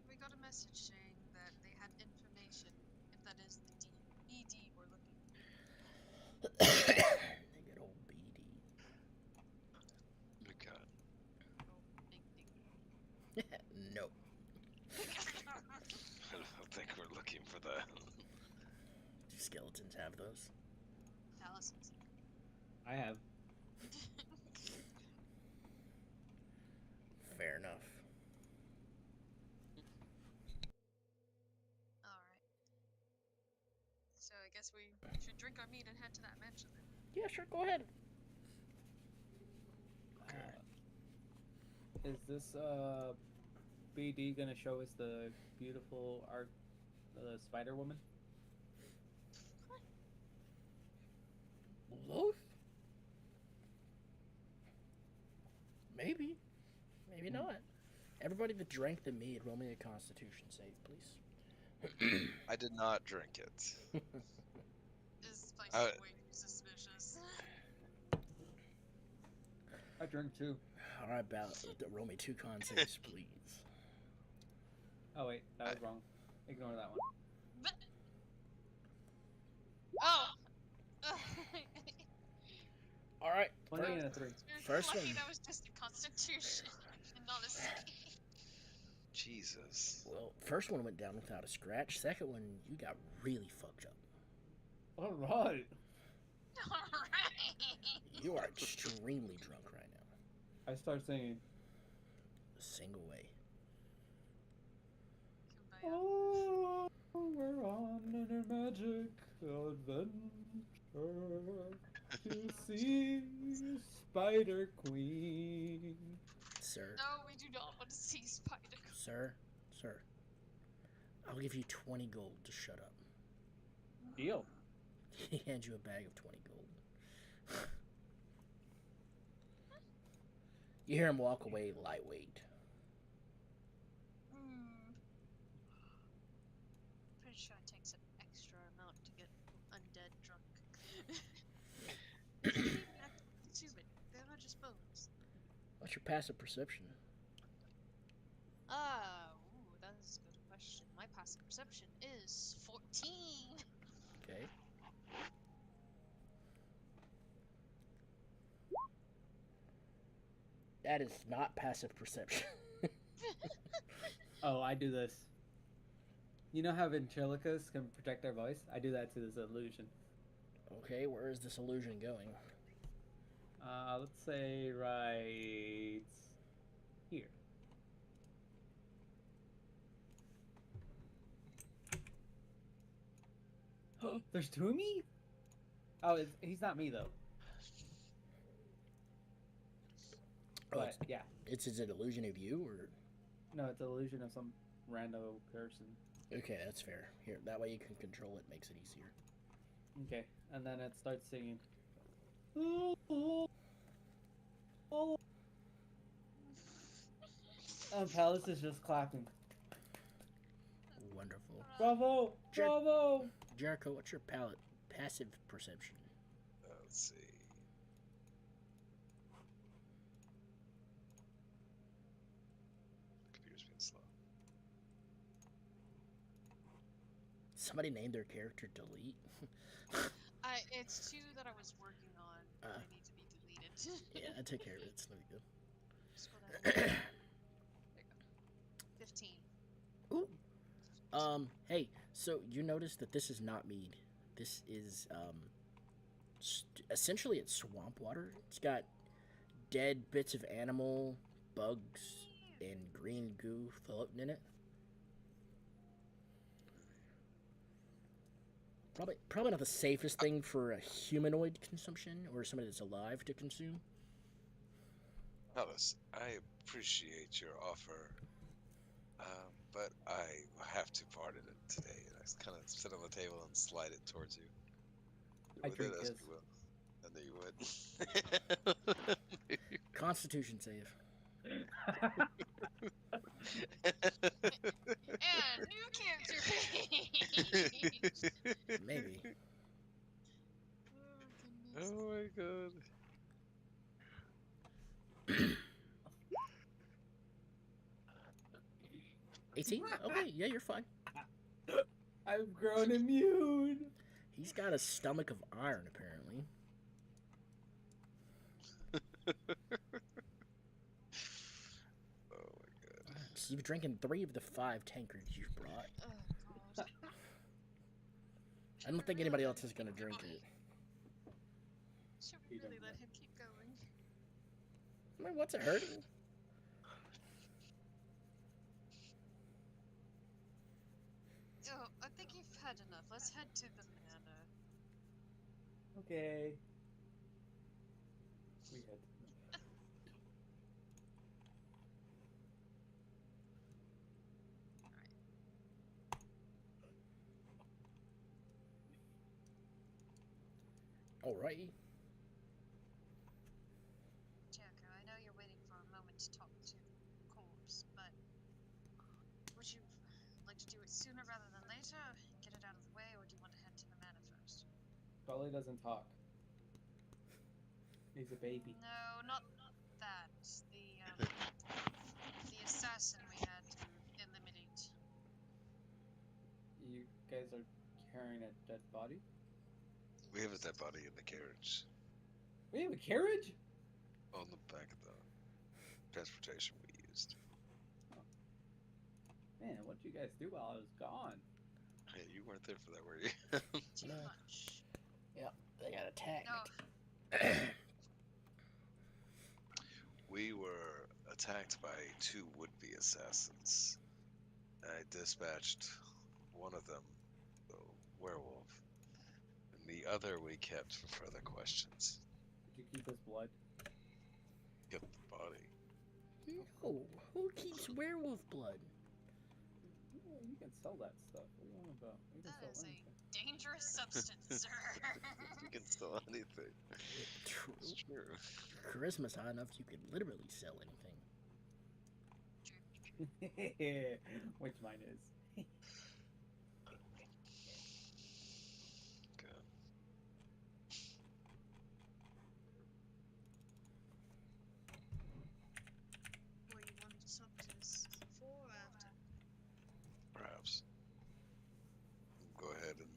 we got a message saying that they had information, if that is the BD we're looking for. Good old BD. Oh God. Oh, big dick. No. I don't think we're looking for that. Do skeletons have those? Thousands. I have. Fair enough. Alright. So I guess we should drink our meat and head to that mansion then. Yeah, sure. Go ahead. Is this BD gonna show us the beautiful art, the Spider Woman? Loaf? Maybe. Maybe not. Everybody that drank the mead, roll me a Constitution save, please. I did not drink it. This place Uh, is way too suspicious. I drink too. All right, roll me 2 con saves, please. Oh wait, that was wrong. Ignore that one. But... Oh! All right. 20 and a 3. You're First lucky one. that was just a constitution and not a save. Jesus. Well, first one went down without a scratch. Second one, you got really fucked up. Alright. Alright! You are extremely drunk right now. I start singing. Sing away. Kumbaya. Oh, we're on an magic adventure. see Spider Queen. Sir, No, we do not want to see Spider. sir, sir. I'll give you 20 gold to shut up. Deal. He hands you a bag of 20 gold. You hear him walk away lightweight. Pretty sure it takes an extra amount to get undead drunk. Stupid. They're not just bones. What's your passive perception? That's a good question. My passive perception is 14. Okay. That is not passive perception. Oh, I do this. You know how ventriloquists can protect their voice? I do that to this illusion. Okay, where is this illusion going? Let's say right here. There's two of me? Oh, he's not me though. Oh, But yeah, it's an illusion of you, or no, it's an illusion of some rando person. okay, that's fair. Here, that way you can control it, makes it easier. Okay, and then it starts singing. And Palace is just clapping. Wonderful. Bravo! Bravo! Jericho, what's your passive perception? Let's see. Computer's being slow. Somebody named their character Delete. It's two that I was working on. They need to be deleted. Yeah, I took care of it. It's no big deal. Scroll down. There you go. 15. Ooh. Hey, so you notice that this is not mead. This is, essentially it's swamp water. It's got dead bits of animal, bugs, and green goo floating in it. Probably not the safest thing for a humanoid consumption or somebody that's alive to consume. Alice, I appreciate your offer, but I have to pardon it today. And I kind of sit on the table and slide it towards you. I With drink it as this. you will. And there you would. Constitution save. And new character page! Maybe. Oh, goodness. Oh my god. 18? Okay, yeah, you're fine. I've grown immune. He's got a stomach of iron, apparently. Oh my god. So you've drinking 3 of the 5 tankards you've brought. Oh, God. I don't think anybody else is gonna drink it. Should we really let him keep going? I mean, what's it hurting? Oh, I think you've had enough. Let's head to the manor. Okay. We had. Alrighty. Jericho, I know you're waiting for a moment to talk to the corpse, but would you like to do it sooner rather than later? Get it out of the way, or do you want to head to the manor first? Probably doesn't talk. He's a baby. No, not that. The assassin we had to eliminate. You guys are carrying a dead body? We have a dead body in the carriage. We have a carriage? On the back of the transportation we used. Man, what'd you guys do while I was gone? Hey, you weren't there for that, were you? Too No. much. Yep, they got attacked. No, We were attacked by 2 would-be assassins. I dispatched one of them, the werewolf, and the other we kept for further questions. Did you keep his blood? Get the body. No, who keeps werewolf blood? Yeah, you can sell that stuff. What are you on about? You can That sell is a anything. dangerous substance, sir. You can sell anything. True. It's true. Your charisma's high enough, you could literally sell anything. Which mine is. Okay. Were you wanting to talk to us before or after? Perhaps. Go ahead and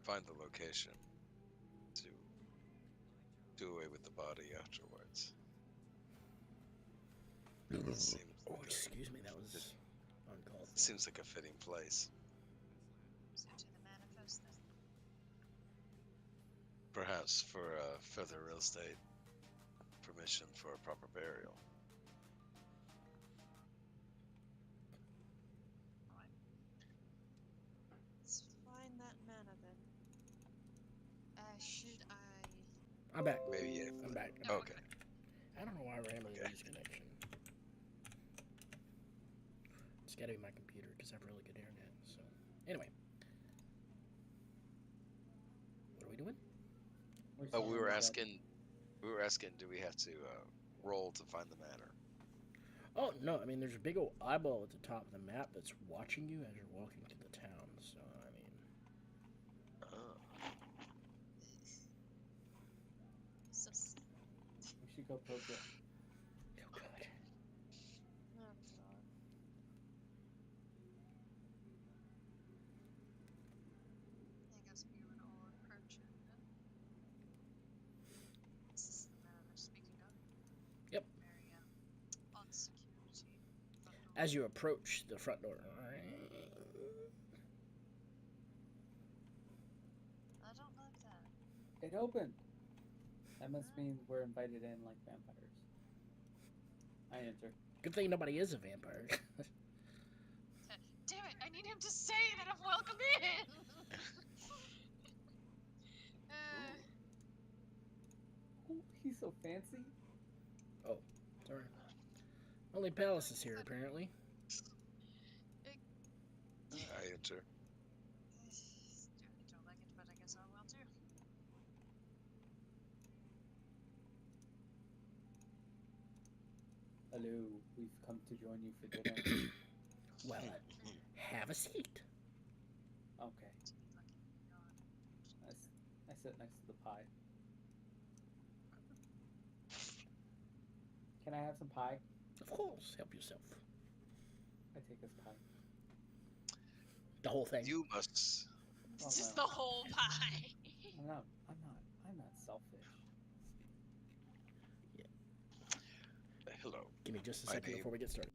find the location to do away with the body afterwards. Seems Oh, like excuse me, that was uncalled for. seems like a fitting place. So to the manifest then. Perhaps for further real estate permission for a proper burial. Alright. Let's find that manor then. Should I... I'm back. Maybe yeah. I'm back. Oh, Okay. I don't know why I randomly Okay. lose connection. It's gotta be my computer because I have really good internet. So, anyway. What are we doing? Oh, we were selling asking, do we have to roll to find the manor? Oh, no, I mean, there's a big old eyeball at the top of the map that's watching you as you're walking to the town. So, I mean, Oh. So... We should go poke it. oh god. Oh, God. I guess we would all approach it then. This is the manor they're speaking of. Yep. Very, odd security. Front door. As you approach the front door. I don't like that. It opened. That must mean we're invited in like vampires. I enter. Good thing nobody is a vampire. Damn it! I need him to say that I'm welcome in. Ooh, he's so fancy. Sorry. Only Palace is here, apparently. I enter. Don't like it, but I guess I will too. Hello, we've come to join you for dinner. Well, have a seat. Okay, To be lucky. God. I sit next to the pie. Can I have some pie? Of course, help yourself. I take this pie. The whole thing. You must. Oh, Just no. the whole pie. I'm not selfish. Hello. Give me just a My second name- before we get started.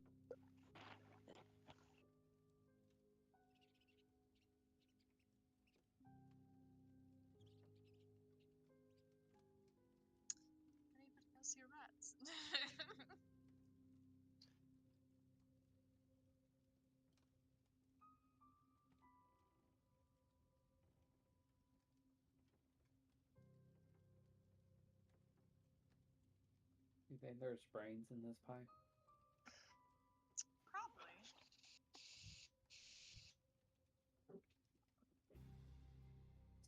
Anybody else hear rats? You think there's brains in this pie? Probably.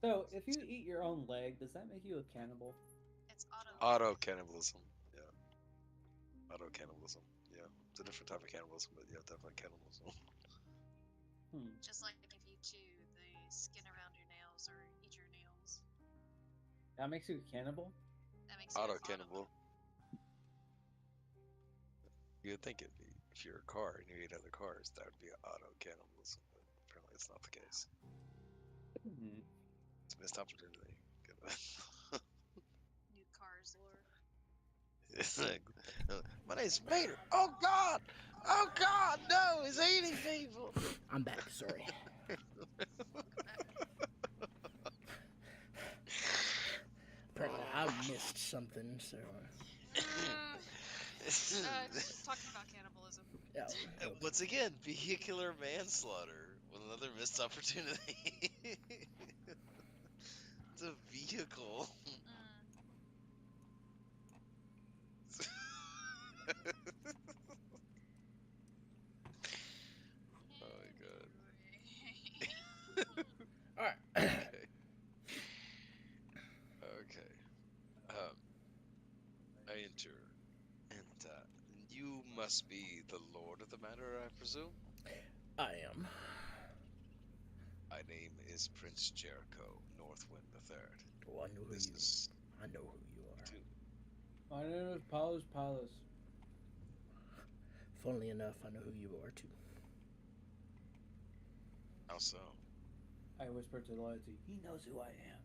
So, if you eat your own leg, does that make you a cannibal? It's auto. Auto cannibalism. Yeah. Auto cannibalism. Yeah. It's a different type of cannibalism, but yeah, definitely cannibalism. Just like if you chew the skin around your nails or eat your nails. That makes you a cannibal? That makes you Auto an cannibal. You'd think it'd be if you're a car and you eat other cars, that would be auto cannibalism, but apparently it's not the case. Hmm. It's a missed opportunity. New cars lore. It's like, my name's Mater. Oh God! Oh God! No, he's eating people. I'm back, sorry. Apparently I missed something, so... Talking about cannibalism. Yeah. Once again, vehicular manslaughter with another missed opportunity. It's a vehicle. Oh my god. All right. Okay. Okay. I enter, and you must be the lord of the manor, I presume. I am. My name is Prince Jericho, Northwind the Third. Oh, I know who This you. is I know who you are. to My name is Paulus Paulus. Funnily enough, I know who you are too. how so? I whisper to Loyalty. He knows who I am.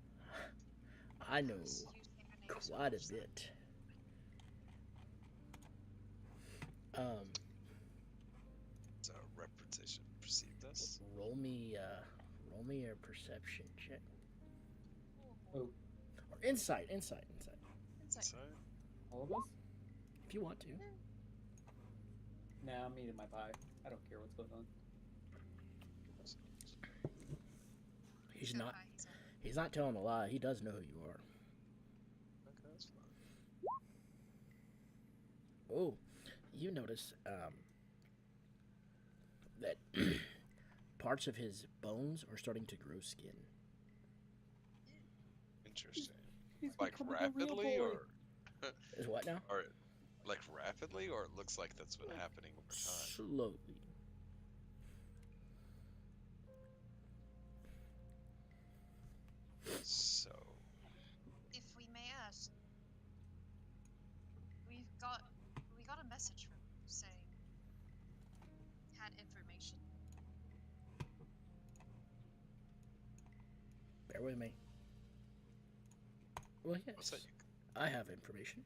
I know You say your name so quite a much that- bit. Um, It's a repetition perceived us. roll me a perception check Oh, or insight. Insight. Insight. Inside? all of us? If you want to. Nah, I'm eating my pie. I don't care what's going on. He's Go not. high, he's on. He's not telling a lie. He does know who you are. Okay, that's fine. Oh, you notice that parts of his bones are starting to grow skin. Interesting. He's Like becoming a real rapidly, boy. or Is what now? like rapidly, or it looks like that's been happening over time. Slowly. So, If we may ask, we got a message from you saying had information. Bear with me. Well, what's yes, that? I have information.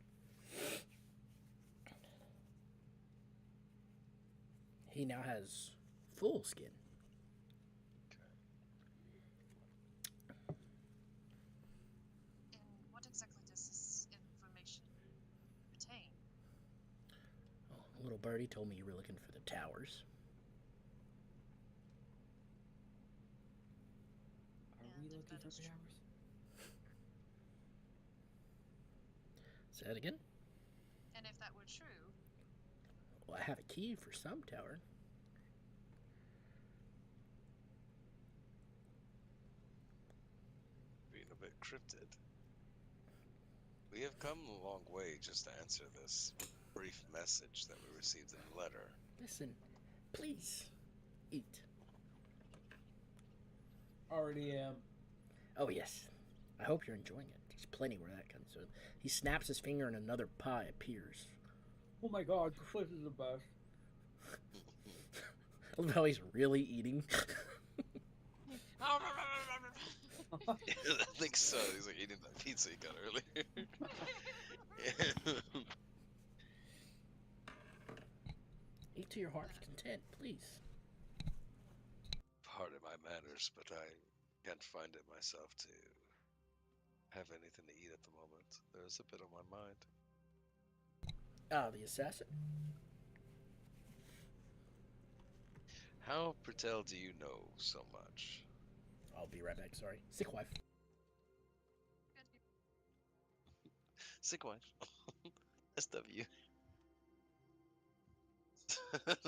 He now has full skin. And what exactly does this information pertain? Oh, little birdie told me you were looking for the towers. Are And we if looking that for is true- powers? Say that again? And if that were true, Well, I have a key for some tower. Being a bit cryptid. We have come a long way just to answer this brief message that we received in the letter. Listen, please, eat. Already am. Oh, yes. I hope you're enjoying it. There's plenty where that comes from. He snaps his finger and another pie appears. Oh my god, Cliff is the best. I love how he's really eating. I think so. He's like eating that pizza he got earlier. Eat to your heart's content, please. Pardon my manners, but I can't find it myself to have anything to eat at the moment. There's a bit on my mind. Ah, the assassin. How, Pertel, do you know so much? I'll be right back, sorry. Sick wife. Sick wife. SW. that's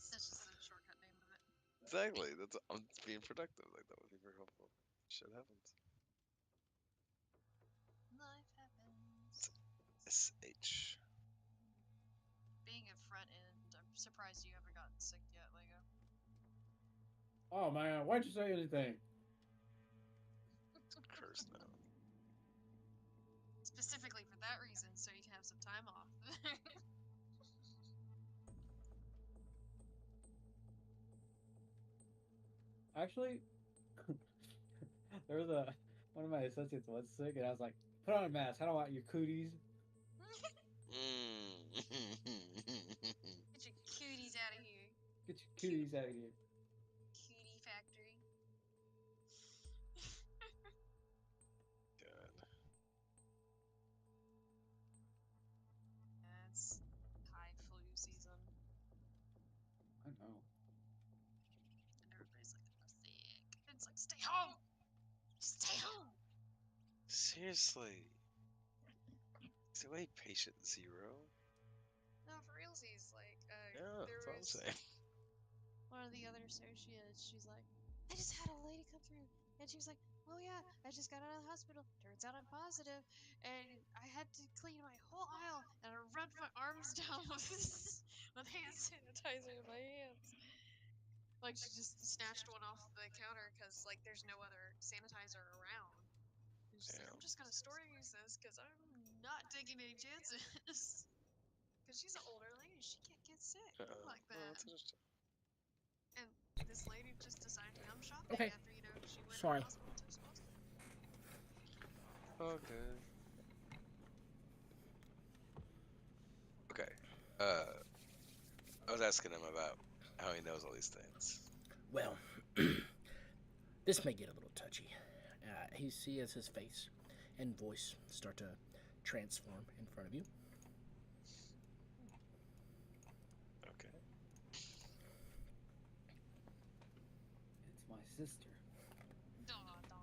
just the shortcut name of it. Exactly. That's I'm being productive. Like that would be very helpful. Shit happens. Life happens. SH. Being a front end, I'm surprised you haven't gotten sick yet, Lego. Oh man, why'd you say anything? Curse now. Specifically for that reason, so you can have some time off. Actually, there was one of my associates was sick, and I was like, "Put on a mask. I don't want your cooties." Get your cuties out of here. Get your cooties out of here. Cutie factory. God. Yeah, it's high flu season, I know. and everybody's like, I'm sick. And it's like, stay home! Stay home! Seriously. So wait, patient zero? No, for realsies. Like, Yeah, there that's what I'm was saying. one of the other associates. She's like, I just had a lady come through, and she was like, "Oh yeah, I just got out of the hospital. Turns out I'm positive, and I had to clean my whole aisle, and I rubbed my arms down with hand sanitizer in my hands. Like she just snatched one off the counter because like there's no other sanitizer around. And she's like, Damn. I'm just gonna store and use this because I'm not taking any chances. Because she's an older lady, she can't get sick like No, that. that's interesting. And this lady just decided to come shopping Okay. after she went to Sorry. the hospital and took some posted. Okay. Okay. Uh, I was asking him about how he knows all these things. Well, this may get a little touchy. He sees his face and voice start to transform in front of you. Okay. It's my sister. Dun, dun, dun.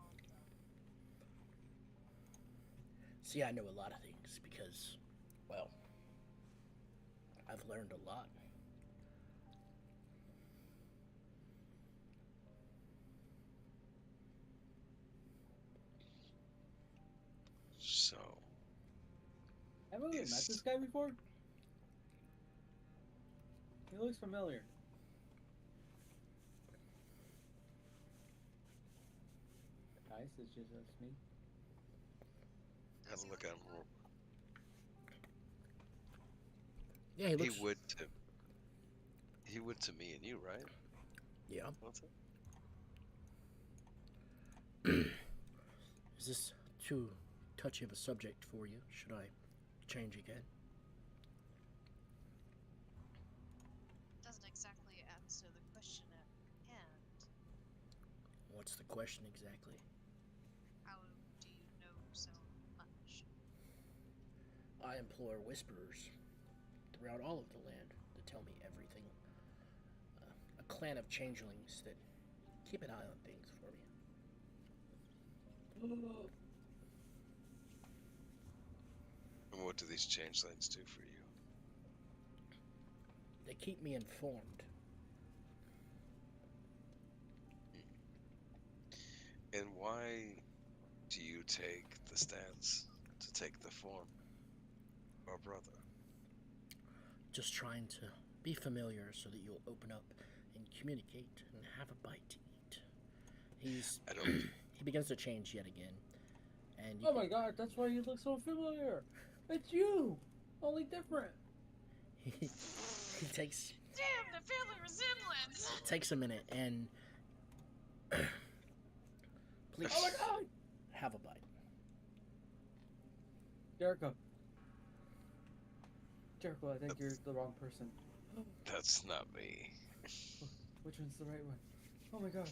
See, I know a lot of things because, well, I've learned a lot. So, Haven't we met Yes. this guy before? He looks familiar. Guys, it's just me. had Does to he look look at him. like Yeah, he He looks. would to. He would to me and you, right? Yeah. What's it? Is this too touchy of a subject for you? Should I change again? doesn't exactly answer the question at hand. What's the question exactly? How do you know so much? I implore whisperers throughout all of the land to tell me everything. A clan of changelings that keep an eye on things for me. And what do these changelings do for you? They keep me informed. And why do you take the stance to take the form of our brother? Just trying to be familiar so that you'll open up and communicate and have a bite to eat. I don't. He begins to change yet again, and you Oh my god, that's why you look so familiar. It's you, only different. he takes Damn, the family resemblance! a minute and please Oh my god, have a bite. Jericho. Jericho, I think you're the wrong person. That's not me. Which one's the right one? Oh my god.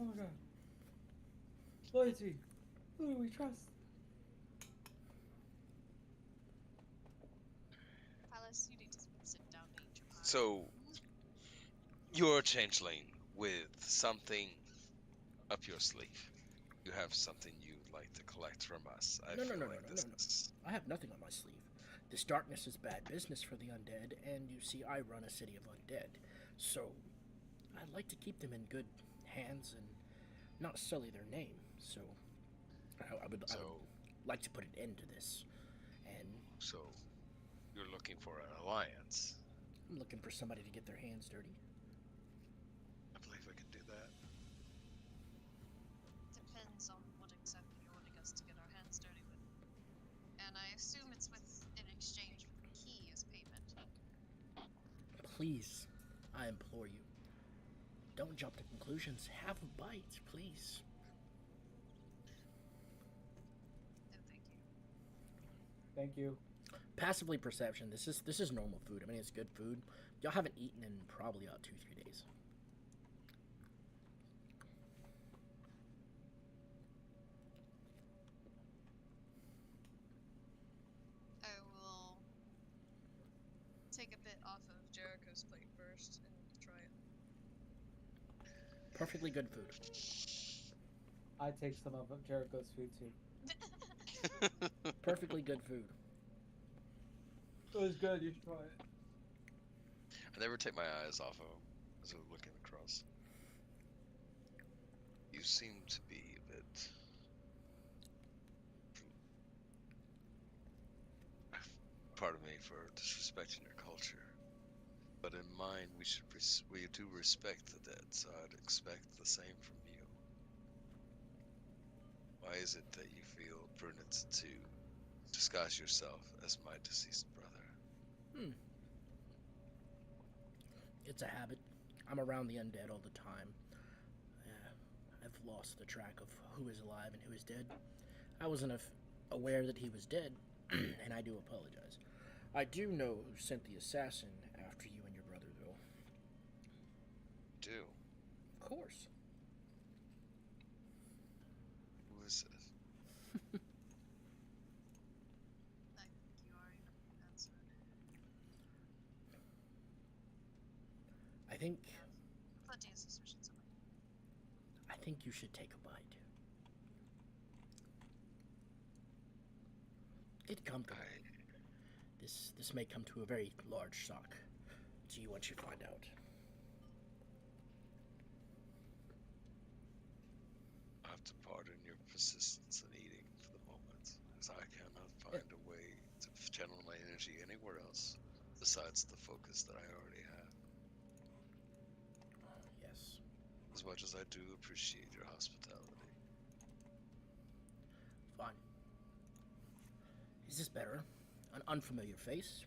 Oh my god. Loyalty. Who do we trust? Alice, you need to sit down to eat your pie. So, you're a changeling with something up your sleeve. You have something you'd like to collect from us. I No. feel like this is. I have nothing on my sleeve. This darkness is bad business for the undead, and you see, I run a city of undead. So, I'd like to keep them in good hands and not sully their name. So, I would like to put an end to this. And So, you're looking for an alliance. I'm looking for somebody to get their hands dirty. I believe I can do that. Depends on what exactly you're wanting us to get our hands dirty with. And I assume it's in exchange for the key as payment. Please, I implore you. Don't jump to conclusions. Have a bite, please. No, thank you. Thank you. Passively perception. This is normal food. I mean, it's good food. Y'all haven't eaten in probably 2-3 days. I will take a bit off of Jericho's plate first and try it. Perfectly good food. I take some of Jericho's food too. Perfectly good food. It was good, you should try it. I never take my eyes off of him as we're looking across. You seem to be a bit. Pardon me for disrespecting your culture, but in mine we do respect the dead, so I'd expect the same from you. Why is it that you feel prudent to disguise yourself as my deceased brother? It's a habit. I'm around the undead all the time. I've lost the track of who is alive and who is dead. I wasn't aware that he was dead, and I do apologize. I do know who sent the assassin after you and your brother, though. Do? Of course. Who is it? I think you already answered. I think Plenty of suspicions of it. I think you should take a bite. Get comfortable. This may come to a very large shock to you once you find out. I have to pardon your persistence in eating for the moment, as I cannot find a way to channel my energy anywhere else besides the focus that I already have. Yes. As much as I do appreciate your hospitality. Fine. Is this better? An unfamiliar face?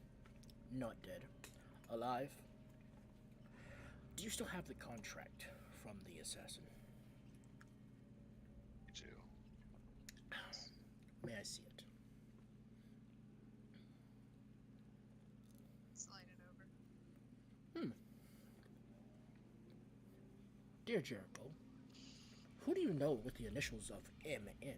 Not dead. Alive? Do you still have the contract from the assassin? I do. May I see it? Slide it over. Dear Jericho, who do you know with the initials of MN?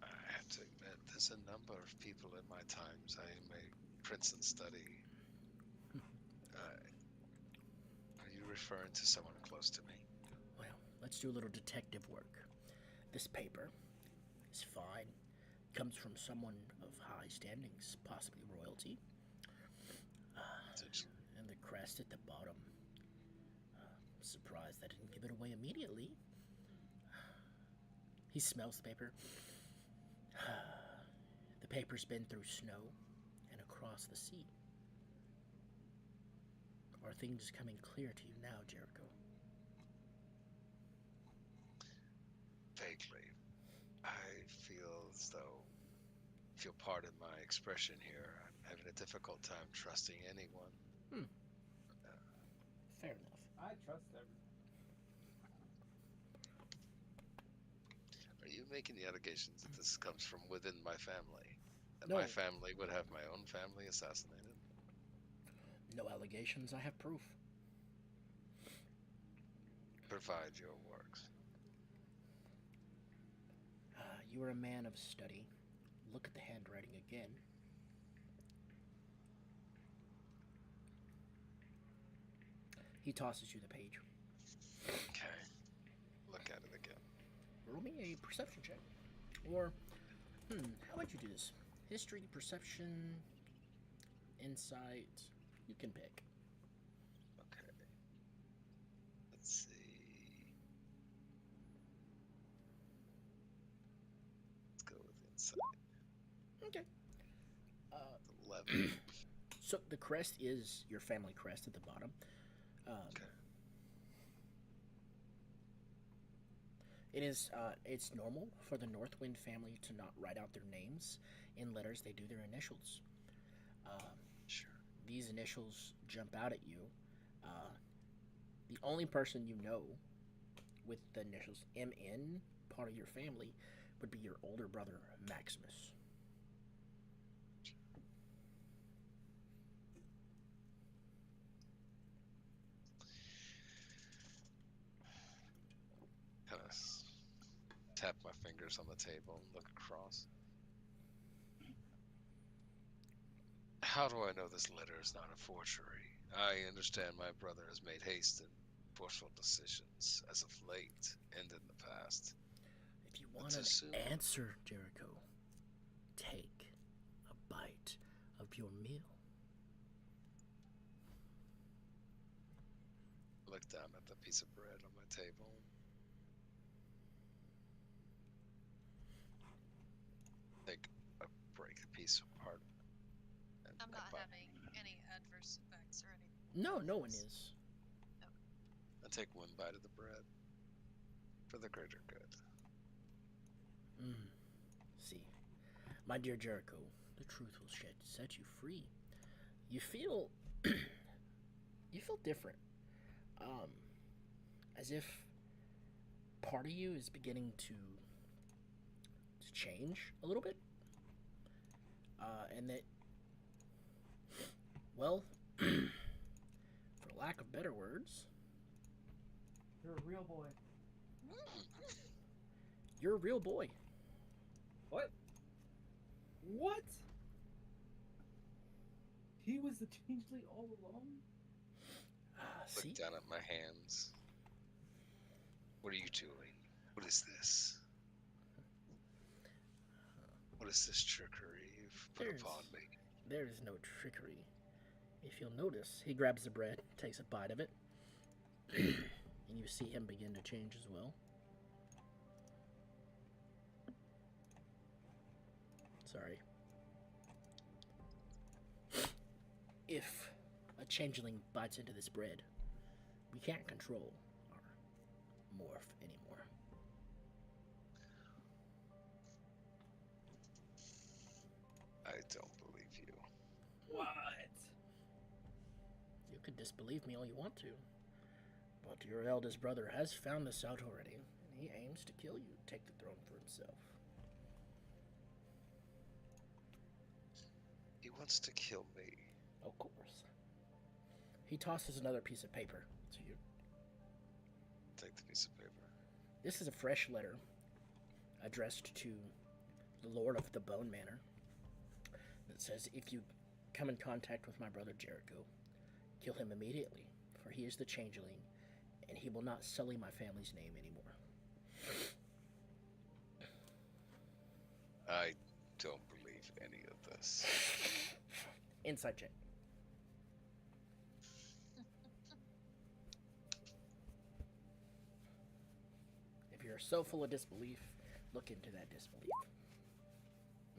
I have to admit, there's a number of people in my times. I am a Princeton study. Are you referring to someone close to me? Well, let's do a little detective work. This paper is fine. Comes from someone of high standings, possibly royalty. And the crest at the bottom. Surprised I didn't give it away immediately. He smells the paper. The paper's been through snow and across the sea. Are things coming clear to you now, Jericho? Vaguely. I feel as though, if you'll pardon my expression here, I'm having a difficult time trusting anyone. Fair enough. I trust everyone. Are you making the allegations that this comes from within my family? That No. my family would have my own family assassinated? No allegations, I have proof. Provide your works. You are a man of study. Look at the handwriting again. He tosses you the page. Okay. Look at it again. Roll me a perception check. Or, how would you do this? History, perception, insight. You can pick. Okay. Let's see. Let's go with insight. Okay. 11. So the crest is your family crest at the bottom. Okay. It is. It's normal for the Northwind family to not write out their names in letters. They do their initials. Sure. These initials jump out at you. The only person you know with the initials MN, part of your family, would be your older brother Maximus. Kind of tap my fingers on the table and look across. How do I know this letter is not a forgery? I understand my brother has made hasty and forceful decisions as of late and in the past. If you But want to an assume- answer, Jericho, take a bite of your meal? Look down at the piece of bread on my table. Take a break a piece apart. And I'm a not bite. having any adverse effects or anything. No, from no one this. is. I take one bite of the bread for the greater good. See, my dear Jericho, the truth will set you free. You feel, you feel different. As if part of you is beginning to change a little bit. And that, well, for lack of better words, You're a real boy. you're a real boy. What? What? He was the changeling all along? See? Look down at my hands. What are you doing? What is this? What is this trickery you've put upon me? There is no trickery. If you'll notice, he grabs the bread, takes a bite of it, and you see him begin to change as well. Sorry. If a changeling bites into this bread, we can't control our morph anymore. I don't believe you. What? You could disbelieve me all you want to, but your eldest brother has found this out already, and he aims to kill you, take the throne for himself. He wants to kill me. Of course. He tosses another piece of paper to you. Take the piece of paper. This is a fresh letter addressed to the Lord of the Bone Manor that says, if you come in contact with my brother Jericho, kill him immediately, for he is the changeling, and he will not sully my family's name anymore. I don't believe any of this. Insight check. If you're so full of disbelief, look into that disbelief.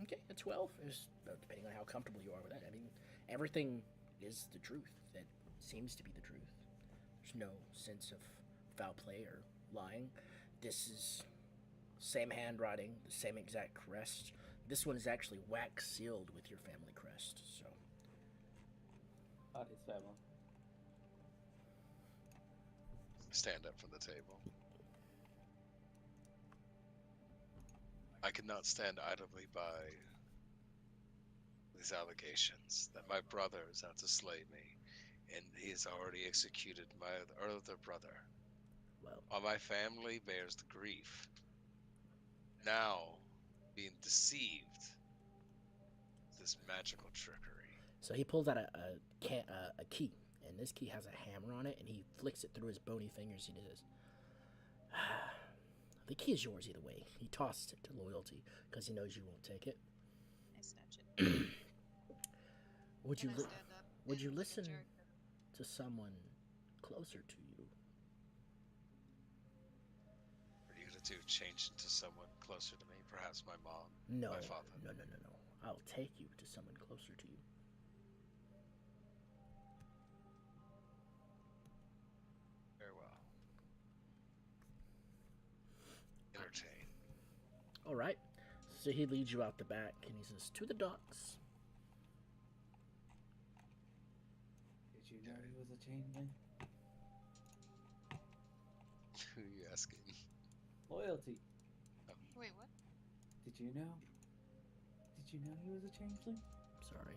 Okay, a 12 is, depending on how comfortable you are with that. I mean, everything is the truth. That seems to be the truth. There's no sense of foul play or lying. This is same handwriting, the same exact crest. This one is actually wax sealed with your family crest. So Not his family. Stand up from the table. I cannot stand idly by these allegations that my brother is out to slay me, and he has already executed my other brother. well, While my family bears the grief, now being deceived, this magical trickery. so he pulls out a key, and this key has a hammer on it, and he flicks it through his bony fingers. He does. The key is yours either way. He tosses it to Loyalty because he knows you won't take it. I snatch it. Would you And I stand up. would you and look at listen Jericho. to someone closer to you? Are you going to change into someone closer to me? Perhaps my mom? No, My father? no. I'll take you to someone closer to you. Very well. Entertain. All right. So he leads you out the back, and he says, "To the docks." Did you know he was a changeling? Who are you asking? Loyalty. Wait, what? Did you know? Did you know he was a changeling? Sorry.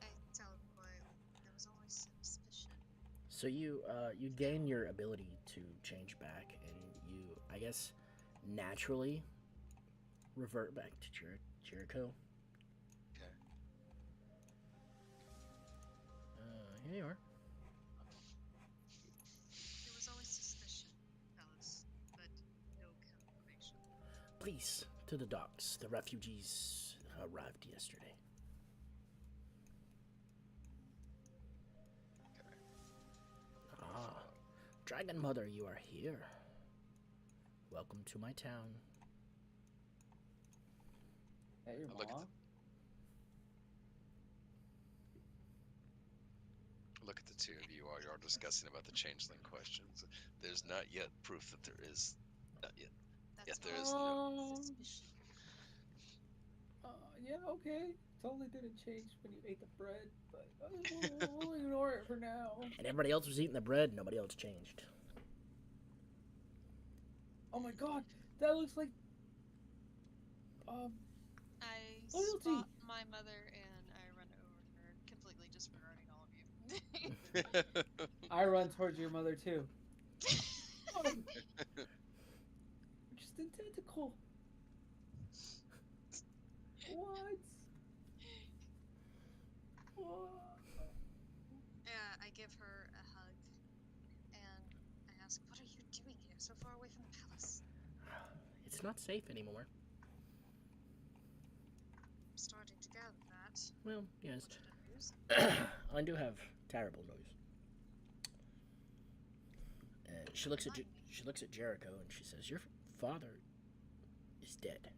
I tell him quietly. There was always some suspicion. So you gain your ability to change back, and you, I guess, naturally revert back to Jericho. Okay. Here you are. There was always suspicion, Alice, but no confirmation. Please, to the docks. The refugees arrived yesterday. Ah, Dragon Mother, you are here. Welcome to my town. Hey, your Look at mom? Look at the two of you while you're discussing about the changeling questions. There's not yet proof that there is. Not yet. That's Yet there my is no. suspicion. Yeah, okay. Totally didn't change when you ate the bread, but we'll ignore it for now. And everybody else was eating the bread, nobody else changed. Oh my god, that looks like I Loyalty. spot my mother and I run over to her, completely disregarding all of you. I run towards your mother too. Oh, just identical. What? Yeah, I give her a hug and I ask, "What are you doing here, so far away from the palace?" It's not safe anymore. I'm starting to gather that. Well, yes. Unfortunate news. I do have terrible news. She looks at Jericho and she says, "Your father is dead."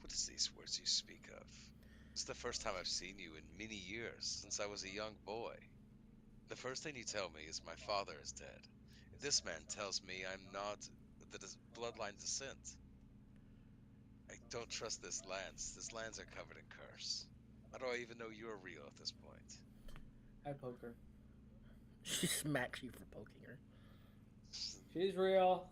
What is these words you speak of? This is the first time I've seen you in many years, since I was a young boy. The first thing you tell me is my father is dead. This man tells me I'm not the bloodline descent. I don't trust this lands. These lands are covered in curse. How do I even know you're real at this point? I poke her. She smacks you for poking her. She's real.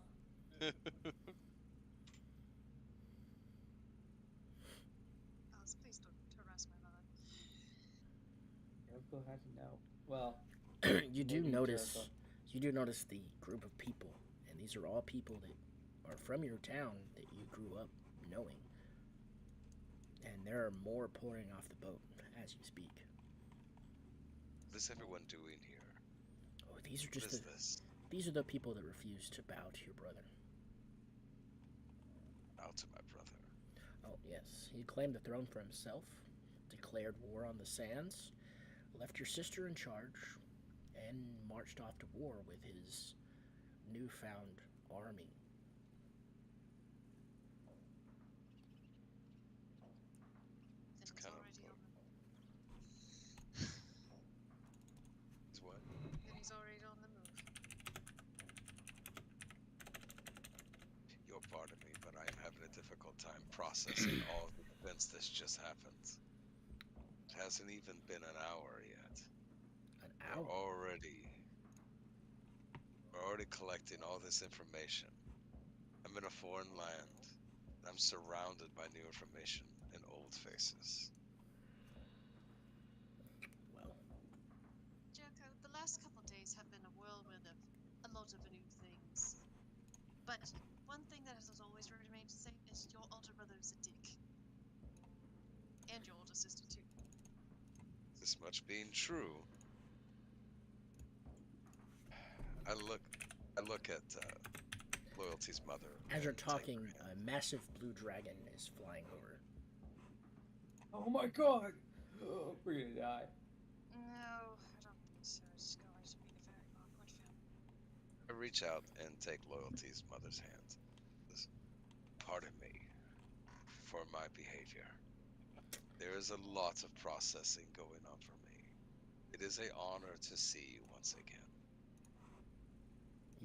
Alice, please don't harass my mother. Jericho had to know. Well, you do maybe notice Jericho. you do notice the group of people, and these are all people that are from your town that you grew up knowing. And there are more pouring off the boat as you speak. What is everyone doing here? Oh, these are What just is this? these are the people that refuse to bow to your brother. Bow to my brother. Oh, yes. He claimed the throne for himself, declared war on the sands, left your sister in charge, and marched off to war with his newfound army. It's Then he's kind of already on the Is what? then he's already on the move. You'll pardon me, but I am having a difficult time processing all of the events that's just happened. It hasn't even been an hour yet. An We're hour. already collecting all this information. I'm in a foreign land, and I'm surrounded by new information and old faces. Well, Jericho, the last couple days have been a whirlwind of a lot of new things. But one thing that has always remained the same is your older brother is a dick. And your older sister too. This much being true, I look at Loyalty's mother. as you're and take talking, her hand. a massive blue dragon is flying over. Oh my god! We're gonna die. No, I don't think so. It's going to be a very awkward film. I reach out and take Loyalty's mother's hand. Pardon me for my behavior. There is a lot of processing going on for me. It is an honor to see you once again.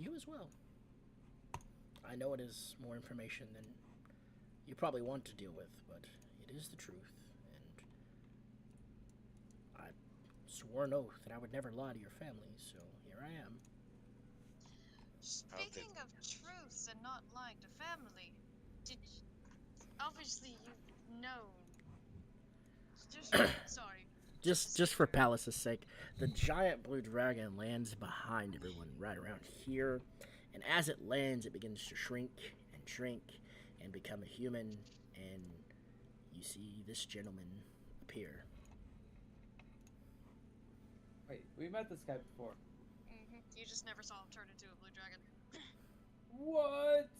You as well. I know it is more information than you probably want to deal with, but it is the truth, and I swore an oath that I would never lie to your family, so here I am. Speaking of truths and not lying to family, obviously you've known. Just sorry. Just for Palace's sake, the giant blue dragon lands behind everyone right around here, and as it lands, it begins to shrink and become a human, and you see this gentleman appear. Wait, we met this guy before. You just never saw him turn into a blue dragon. What?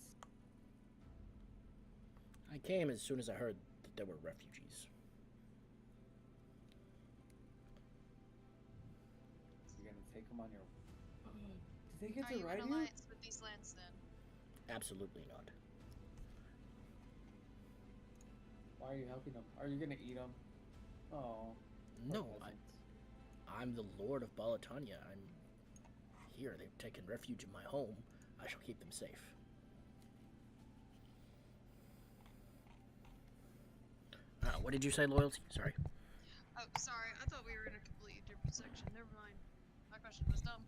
I came as soon as I heard that there were refugees. You're gonna take them on your. Did they get Are to you in ride you? alliance with these lands then? Absolutely not. Why are you helping them? Are you gonna eat them? Oh. No, I'm the Lord of Balatania. I'm here. They've taken refuge in my home. I shall keep them safe. What did you say, Loyalty? Sorry. Oh, sorry. I thought we were in a completely different section. Never mind. My question was dumb.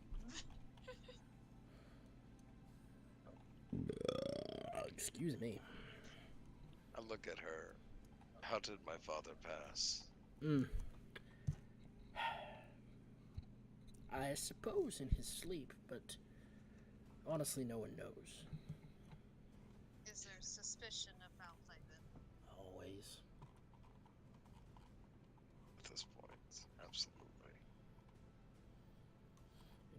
Excuse me. I look at her. How did my father pass? I suppose in his sleep, but honestly, no one knows. Is there suspicion of foul play then? Always. At this point, absolutely.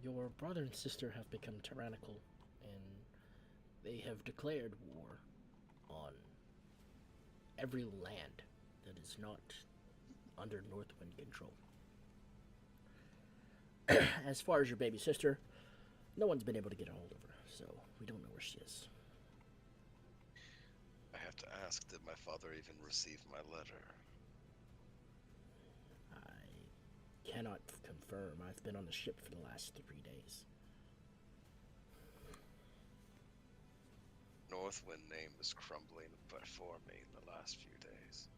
Your brother and sister have become tyrannical, and they have declared war on every land that is not under Northwind control. As far as your baby sister, no one's been able to get a hold of her, so we don't know where she is. I have to ask, did my father even receive my letter? I cannot confirm. I've been on the ship for the last 3 days. Northwind name is crumbling before me in the last few days.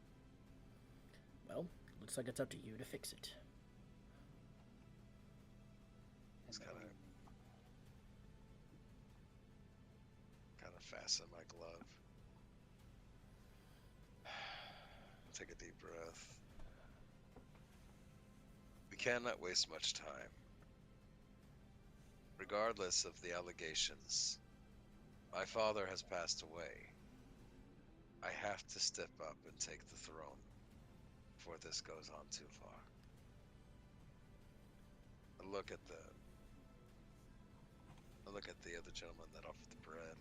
Well, looks like it's up to you to fix it. It's kind of fasten my glove. Take a deep breath. We cannot waste much time. Regardless of the allegations, my father has passed away. I have to step up and take the throne before this goes on too far. I look at the other gentleman that offered the bread.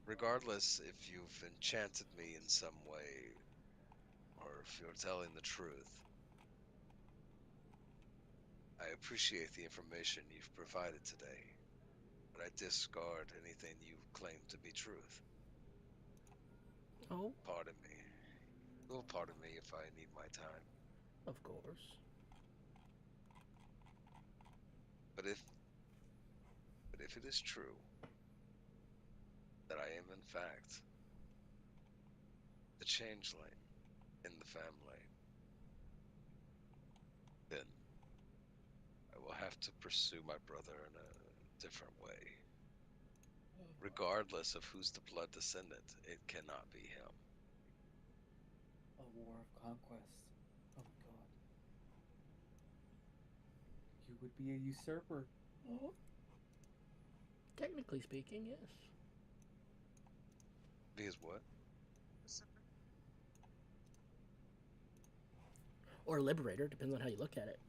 Regardless if you've enchanted me in some way, or if you're telling the truth, I appreciate the information you've provided today, but I discard anything you claim to be truth. Oh, Pardon me. You'll pardon me if I need my time. of course. But if it is true that I am in fact the changeling in the family, then I will have to pursue my brother in a different way. Regardless of who's the blood descendant, it cannot be him. A war of conquest. Oh my god. You would be a usurper. Technically speaking, yes. He is what? Or liberator, depends on how you look at it.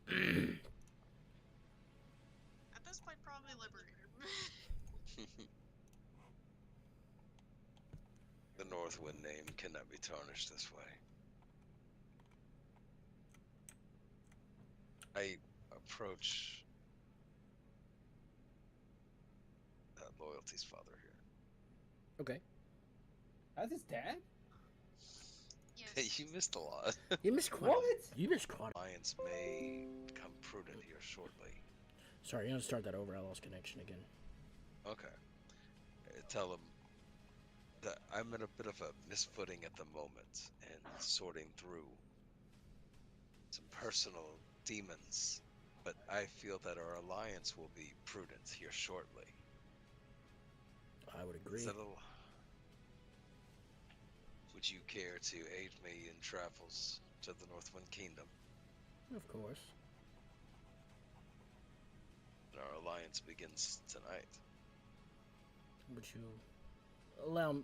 At this point, probably liberator. The Northwind name cannot be tarnished this way. I approach Loyalty's father here. Okay. That's his dad? Hey, Yes. you missed a lot. You missed quite. What? You missed quite. Alliance may become prudent here shortly. Sorry, I'm gonna start that over. I lost connection again. Okay. Tell him that I'm in a bit of a misfooting at the moment and sorting through some personal demons, but I feel that our alliance will be prudent here shortly. I would agree. Would you care to aid me in travels to the Northwind Kingdom? Of course. Our alliance begins tonight. Would you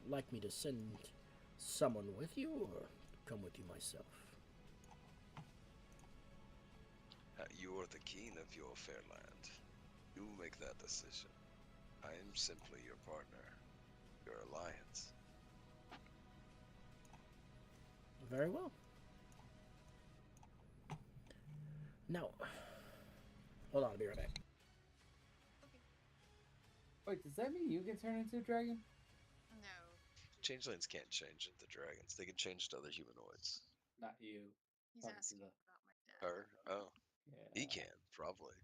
like me to send someone with you, or come with you myself? You are the king of your fair land. You make that decision. I am simply your partner, your alliance. Very well. Now, hold on, I'll be right back. Okay. Wait, does that mean you can turn into a dragon? No. Changelings can't change into dragons. They can change to other humanoids. Not you. He's Talking to asking the- about my dad. Or, oh, Yeah. he can, probably.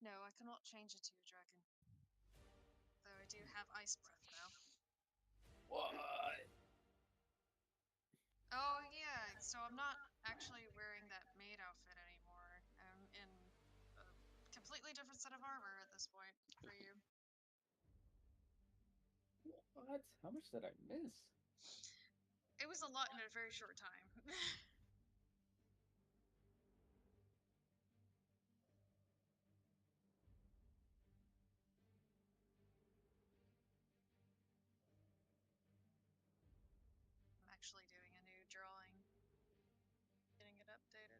No, I cannot change it to a dragon. Though I do have ice breath now. What? Oh yeah, so I'm not actually wearing that maid outfit anymore. I'm in a completely different set of armor at this point for you. What? How much did I miss? It was a lot in a very short time. I'm actually doing a new drawing. Getting it updated.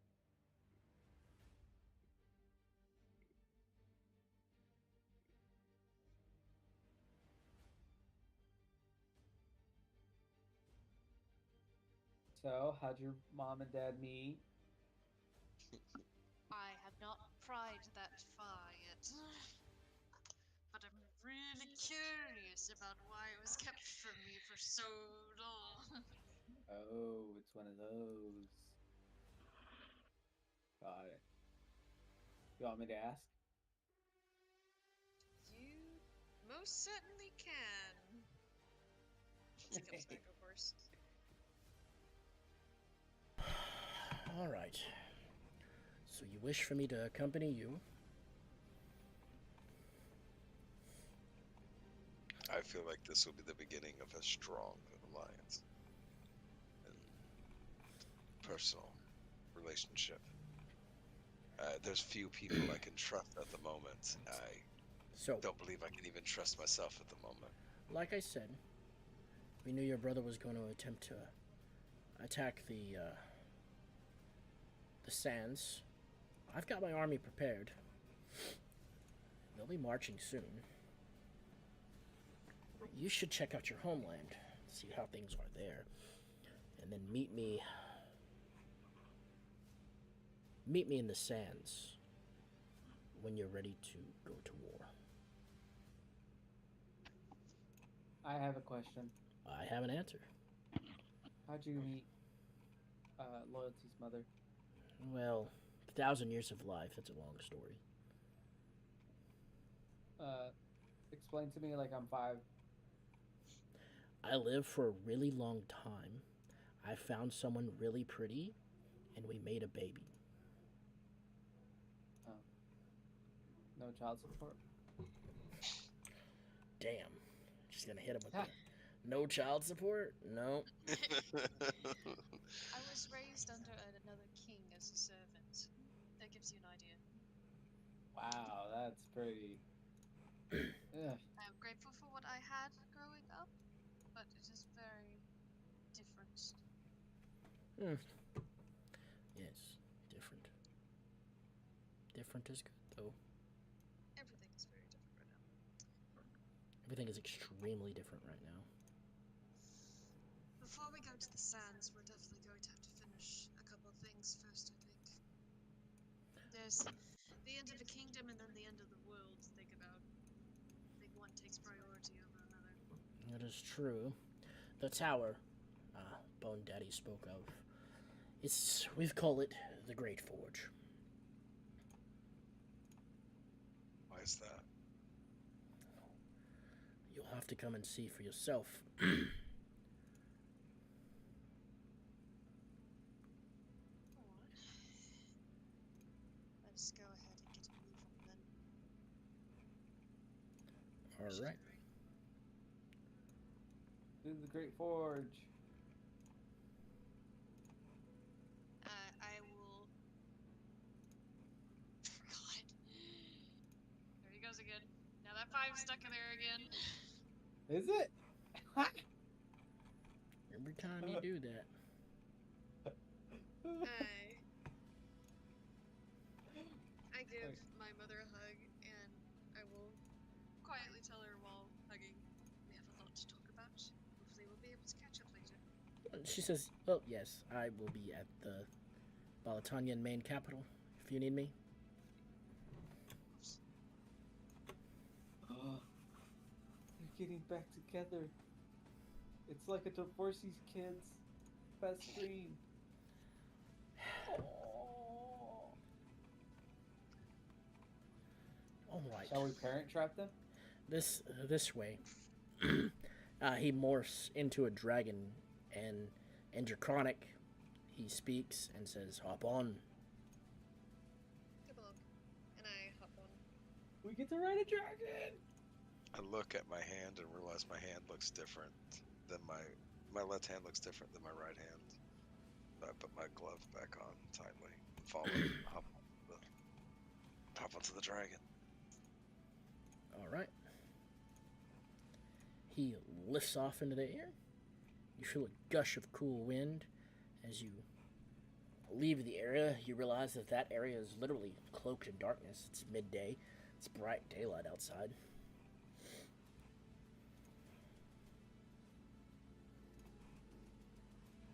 So, how'd your mom and dad meet? I have not pried that far yet. But I'm really curious about why it was kept from me for so long. Oh, it's one of those. Got it. You want me to ask? You most certainly can. She comes back, of course. All right. So you wish for me to accompany you? I feel like this will be the beginning of a strong alliance and personal relationship. There's few people I can trust at the moment. I So, don't believe I can even trust myself at the moment. like I said, we knew your brother was going to attempt to attack the sands. I've got my army prepared. They'll be marching soon. You should check out your homeland, see how things are there, and then meet me in the sands when you're ready to go to war. I have a question. I have an answer. How'd you meet Loyalty's mother? Well, 1,000 years of life, that's a long story. Explain to me like I'm 5. I lived for a really long time. I found someone really pretty, and we made a baby. Oh. No child support? Damn. Just gonna hit him with that. No child support? No. I was raised under another king as a servant. That gives you an idea. Wow, that's pretty. Ugh. I am grateful for what I had growing up, but it is very different. Yes, different. Different is good, though. Everything is very different right now. Everything is extremely different right now. Before we go to the sands, we're definitely going to have to finish a couple of things first, I think. There's the end of a kingdom and then the end of the world to think about. I think one takes priority over another. That is true. The tower Bone Daddy spoke of, we call it the Great Forge. Why is that? You'll have to come and see for yourself. Let's go ahead and get a move on then. All right. To the Great Forge. I will. God. There he goes again. Now that 5's stuck in there again. Is it? Every time you do that. I give my mother a hug, and I will quietly tell her while hugging, we have a lot to talk about. Hopefully we'll be able to catch up later. She says, "Well, yes, I will be at the Balatonian main capital if you need me." They're getting back together. It's like a divorcee's kid's best dream. All right. Shall we parent trap them? This way. He morphs into a dragon, and in Draconic, he speaks and says, "Hop on." Good luck. And I hop on. We get to ride a dragon! I look at my hand and realize my hand looks different than my left hand looks different than my right hand. So I put my glove back on tightly. Follow and hop onto the dragon. All right. He lifts off into the air. You feel a gush of cool wind as you leave the area. You realize that area is literally cloaked in darkness. It's midday. It's bright daylight outside.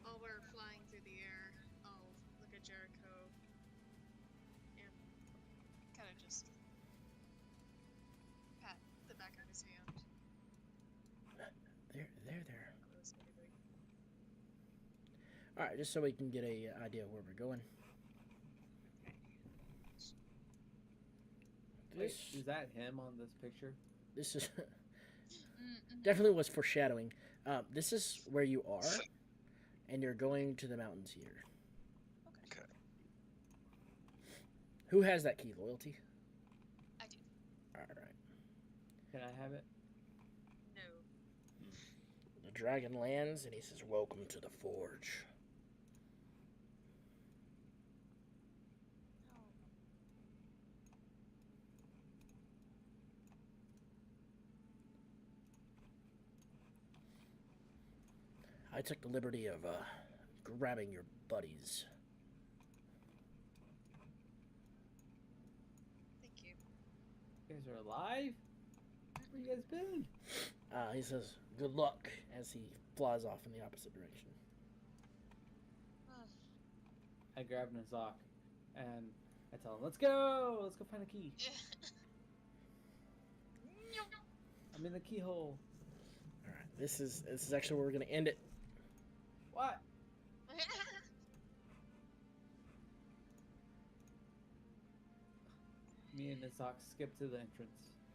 While we're flying through the air, I'll look at Jericho and kind of just pat the back of his hand. There. All right, just so we can get a idea of where we're going. Wait, is that him on this picture? This is definitely was foreshadowing. This is where you are, and you're going to the mountains here. Okay. Who has that key? Loyalty? I do. All right. Can I have it? No. The dragon lands, and he says, "Welcome to the forge." Oh. I took the liberty of grabbing your buddies. Thank you. You guys are alive? Where you guys been? He says, "Good luck," as he flies off in the opposite direction. I grab Nazak and I tell him, let's go find a key. I'm in the keyhole. All right, this is actually where we're gonna end it. What? Me and Nazak skip to the entrance.